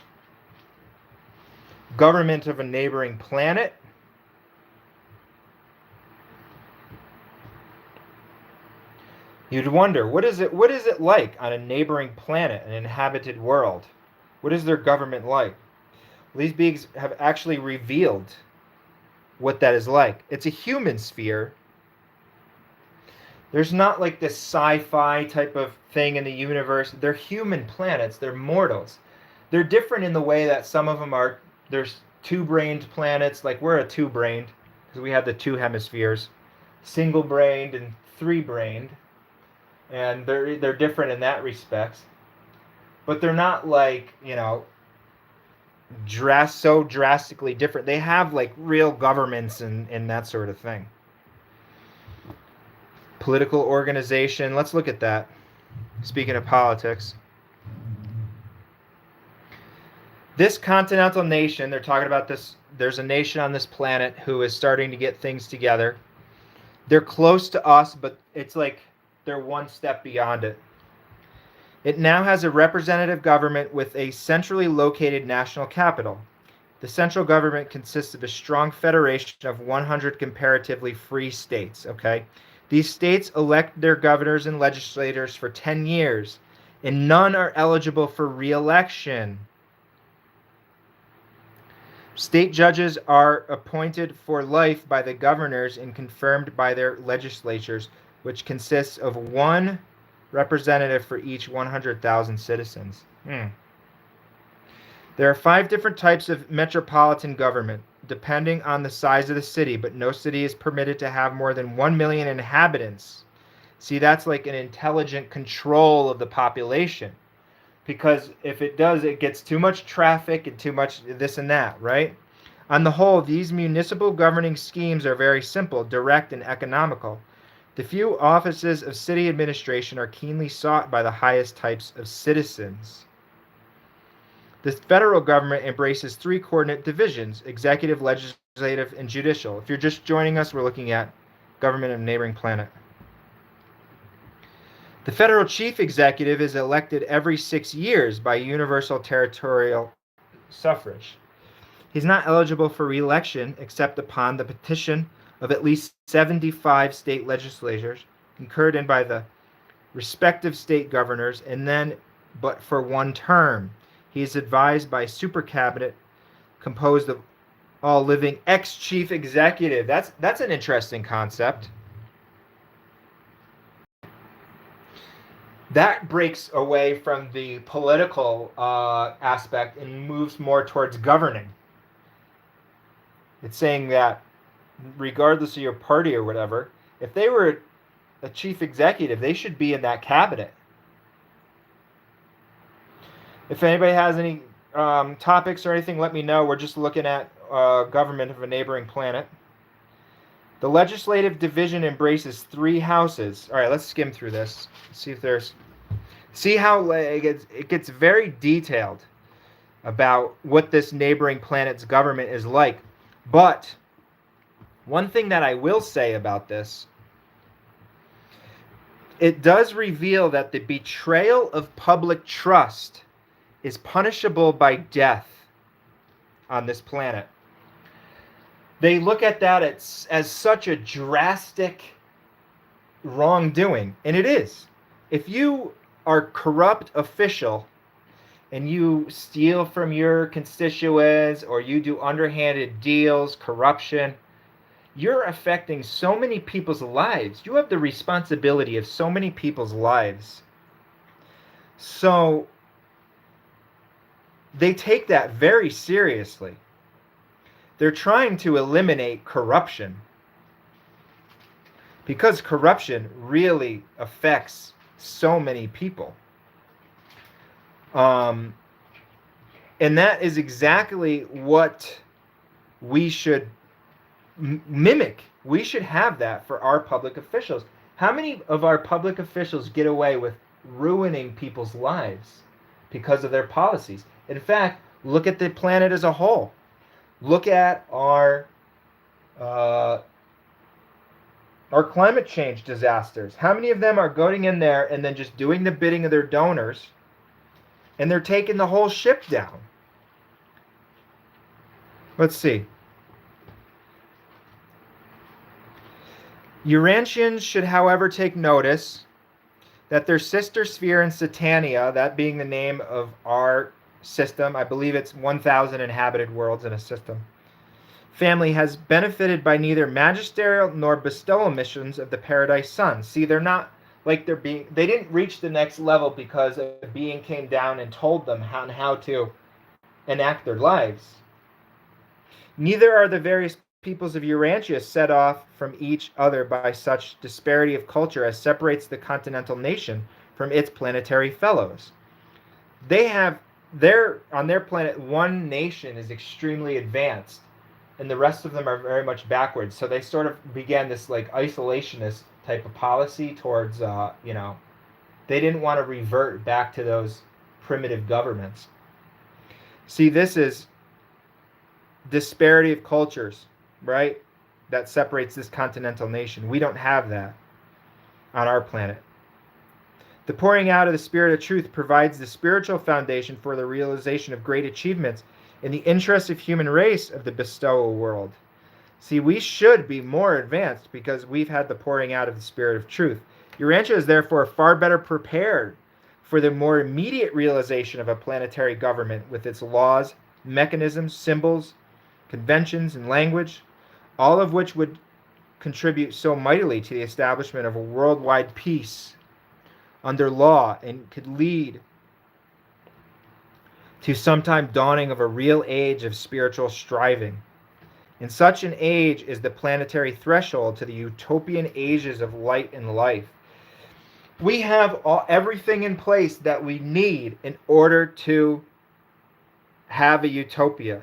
Government of a neighboring planet. You'd wonder, what is it like on a neighboring planet, an inhabited world? What is their government like? Well, these beings have actually revealed what that is like. It's a human sphere. There's not like this sci-fi type of thing in the universe. They're human planets. They're mortals. They're different in the way that some of them are. There's two-brained planets, like we're a two-brained, because we have the two hemispheres, single-brained and three-brained, and they're different in that respect. But they're not like, so drastically different. They have like real governments and that sort of thing. Political organization. Let's look at that. Speaking of politics. This continental nation, they're talking about this. There's a nation on this planet who is starting to get things together. They're close to us, but it's like they're one step beyond it. It now has a representative government with a centrally located national capital. The central government consists of a strong federation of 100 comparatively free states, okay? These states elect their governors and legislators for 10 years, and none are eligible for re-election. State judges are appointed for life by the governors and confirmed by their legislatures, which consists of one representative for each 100,000 citizens. There are 5 different types of metropolitan government, depending on the size of the city, but no city is permitted to have more than 1 million inhabitants. See, that's like an intelligent control of the population. Because if it does, it gets too much traffic and too much this and that, right? On the whole, these municipal governing schemes are very simple, direct, and economical. The few offices of city administration are keenly sought by the highest types of citizens. The federal government embraces 3 coordinate divisions: executive, legislative, and judicial. If you're just joining us, we're looking at government of a neighboring planet. The federal chief executive is elected every 6 years by universal territorial suffrage. He's not eligible for re-election except upon the petition of at least 75 state legislatures, concurred in by the respective state governors, and then but for 1 term. He is advised by super cabinet composed of all living ex-chief executive. That's an interesting concept. That breaks away from the political aspect and moves more towards governing. It's saying that regardless of your party or whatever, if they were a chief executive, they should be in that cabinet. If anybody has any topics or anything, let me know. We're just looking at government of a neighboring planet. The legislative division embraces 3 houses. All right, let's skim through this. See if there's... See how it gets very detailed about what this neighboring planet's government is like. But one thing that I will say about this, it does reveal that the betrayal of public trust is punishable by death on this planet. They look at that as such a drastic wrongdoing, and it is. If you are a corrupt official and you steal from your constituents or you do underhanded deals, corruption, you're affecting so many people's lives. You have the responsibility of so many people's lives. So they take that very seriously. They're trying to eliminate corruption because corruption really affects so many people. And that is exactly what we should mimic. We should have that for our public officials. How many of our public officials get away with ruining people's lives because of their policies? In fact, look at the planet as a whole. Look at our climate change disasters. How many of them are going in there and then just doing the bidding of their donors, and they're taking the whole ship down? Let's see. Urantians should, however, take notice that their sister sphere in Satania, that being the name of our system, I believe it's 1,000 inhabited worlds in a system, family has benefited by neither magisterial nor bestowal missions of the paradise sun. See, they're not like they didn't reach the next level because a being came down and told them how to enact their lives. Neither are the various peoples of Urantia set off from each other by such disparity of culture as separates the continental nation from its planetary fellows. They have on their planet, one nation is extremely advanced and the rest of them are very much backwards. So they sort of began this like isolationist type of policy towards, they didn't want to revert back to those primitive governments. See, this is disparity of cultures, right? That separates this continental nation. We don't have that on our planet. The pouring out of the Spirit of truth provides the spiritual foundation for the realization of great achievements in the interest of human race of the bestowal world. See, we should be more advanced because we've had the pouring out of the Spirit of truth. Urantia is therefore far better prepared for the more immediate realization of a planetary government with its laws, mechanisms, symbols, conventions, and language, all of which would contribute so mightily to the establishment of a worldwide peace under law and could lead to sometime dawning of a real age of spiritual striving. In such an age is the planetary threshold to the utopian ages of light and life. We have everything in place that we need in order to have a utopia.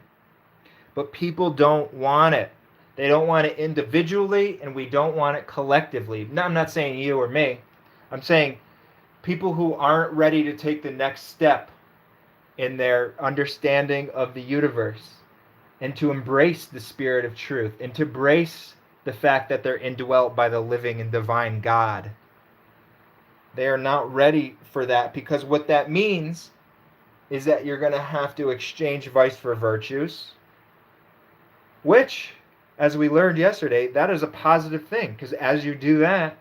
But people don't want it. They don't want it individually, and we don't want it collectively. No, I'm not saying you or me. I'm saying people who aren't ready to take the next step in their understanding of the universe and to embrace the spirit of truth and to embrace the fact that they're indwelt by the living and divine God. They are not ready for that, because what that means is that you're going to have to exchange vice for virtues, which, as we learned yesterday, that is a positive thing, because as you do that,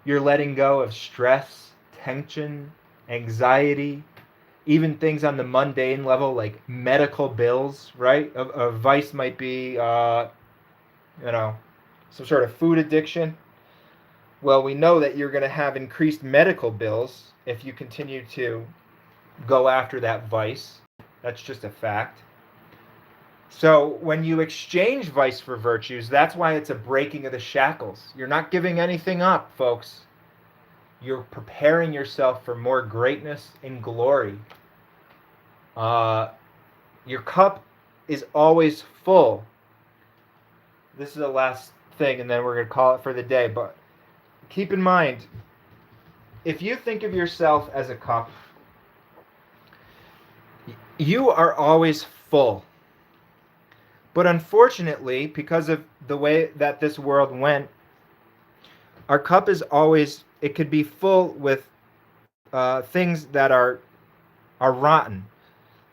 you're letting go of stress, tension, anxiety, even things on the mundane level like medical bills, right? A vice might be, some sort of food addiction. Well, we know that you're going to have increased medical bills if you continue to go after that vice. That's just a fact. So when you exchange vice for virtues, that's why it's a breaking of the shackles. You're not giving anything up, folks. You're preparing yourself for more greatness and glory. Your cup is always full. This is the last thing, and then we're going to call it for the day. But keep in mind, if you think of yourself as a cup, you are always full. But unfortunately, because of the way that this world went, our cup is always, it could be full with things that are rotten.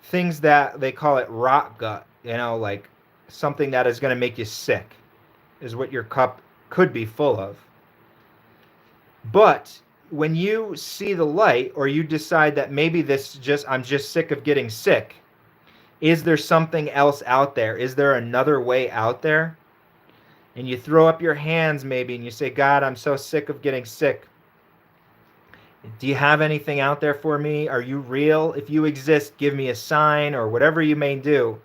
Things that they call it rot gut, like something that is going to make you sick is what your cup could be full of. But when you see the light, or you decide that maybe I'm just sick of getting sick, is there something else out there? Is there another way out there? And you throw up your hands maybe and you say, God, I'm so sick of getting sick. Do you have anything out there for me? Are you real? If you exist, give me a sign, or whatever you may do.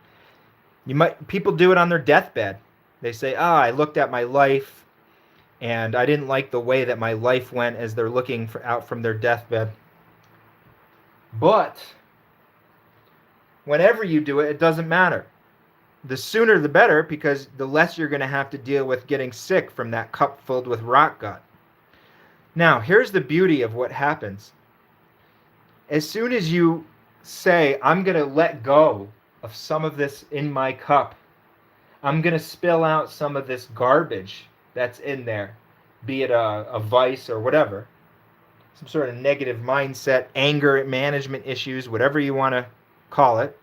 People do it on their deathbed. They say, I looked at my life and I didn't like the way that my life went, as they're looking out from their deathbed. But whenever you do it, it doesn't matter. The sooner the better, because the less you're going to have to deal with getting sick from that cup filled with rot gut. Now, here's the beauty of what happens. As soon as you say, I'm going to let go of some of this in my cup, I'm going to spill out some of this garbage that's in there, be it a vice or whatever, some sort of negative mindset, anger management issues, whatever you want to call it.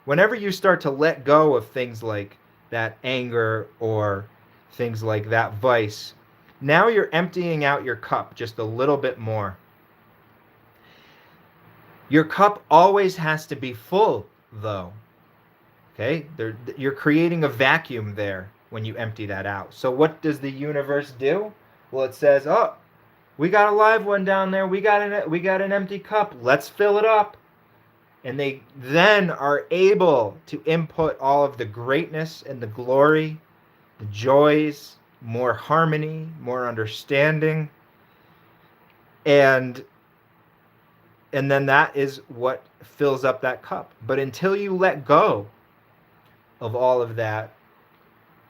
Whenever you start to let go of things like that anger or things like that vice, now you're emptying out your cup just a little bit more. Your cup always has to be full, though. Okay? You're creating a vacuum there when you empty that out. So what does the universe do? Well, it says, oh, we got a live one down there. We got an empty cup. Let's fill it up. And they then are able to input all of the greatness and the glory, the joys, more harmony, more understanding. And then that is what fills up that cup. But until you let go of all of that,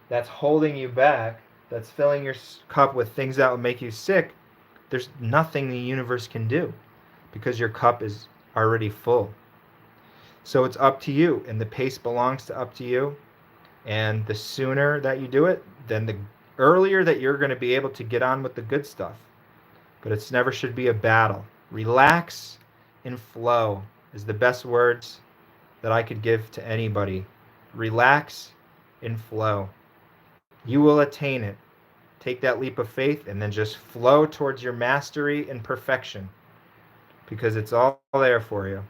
that's holding you back, that's filling your cup with things that will make you sick, there's nothing the universe can do, because your cup is already full. So it's up to you, and the pace belongs to up to you. And the sooner that you do it, then the earlier that you're going to be able to get on with the good stuff. But it never should be a battle. Relax and flow is the best words that I could give to anybody. Relax and flow. You will attain it. Take that leap of faith and then just flow towards your mastery and perfection, because it's all there for you.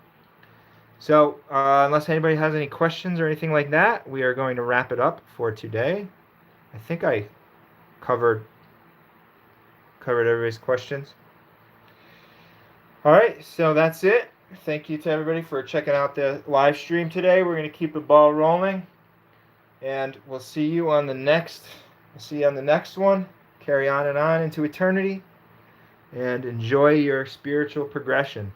So, unless anybody has any questions or anything like that, we are going to wrap it up for today. I think I covered everybody's questions. All right, so that's it. Thank you to everybody for checking out the live stream today. We're going to keep the ball rolling, and we'll see you on the next. One. Carry on and on into eternity, and enjoy your spiritual progression.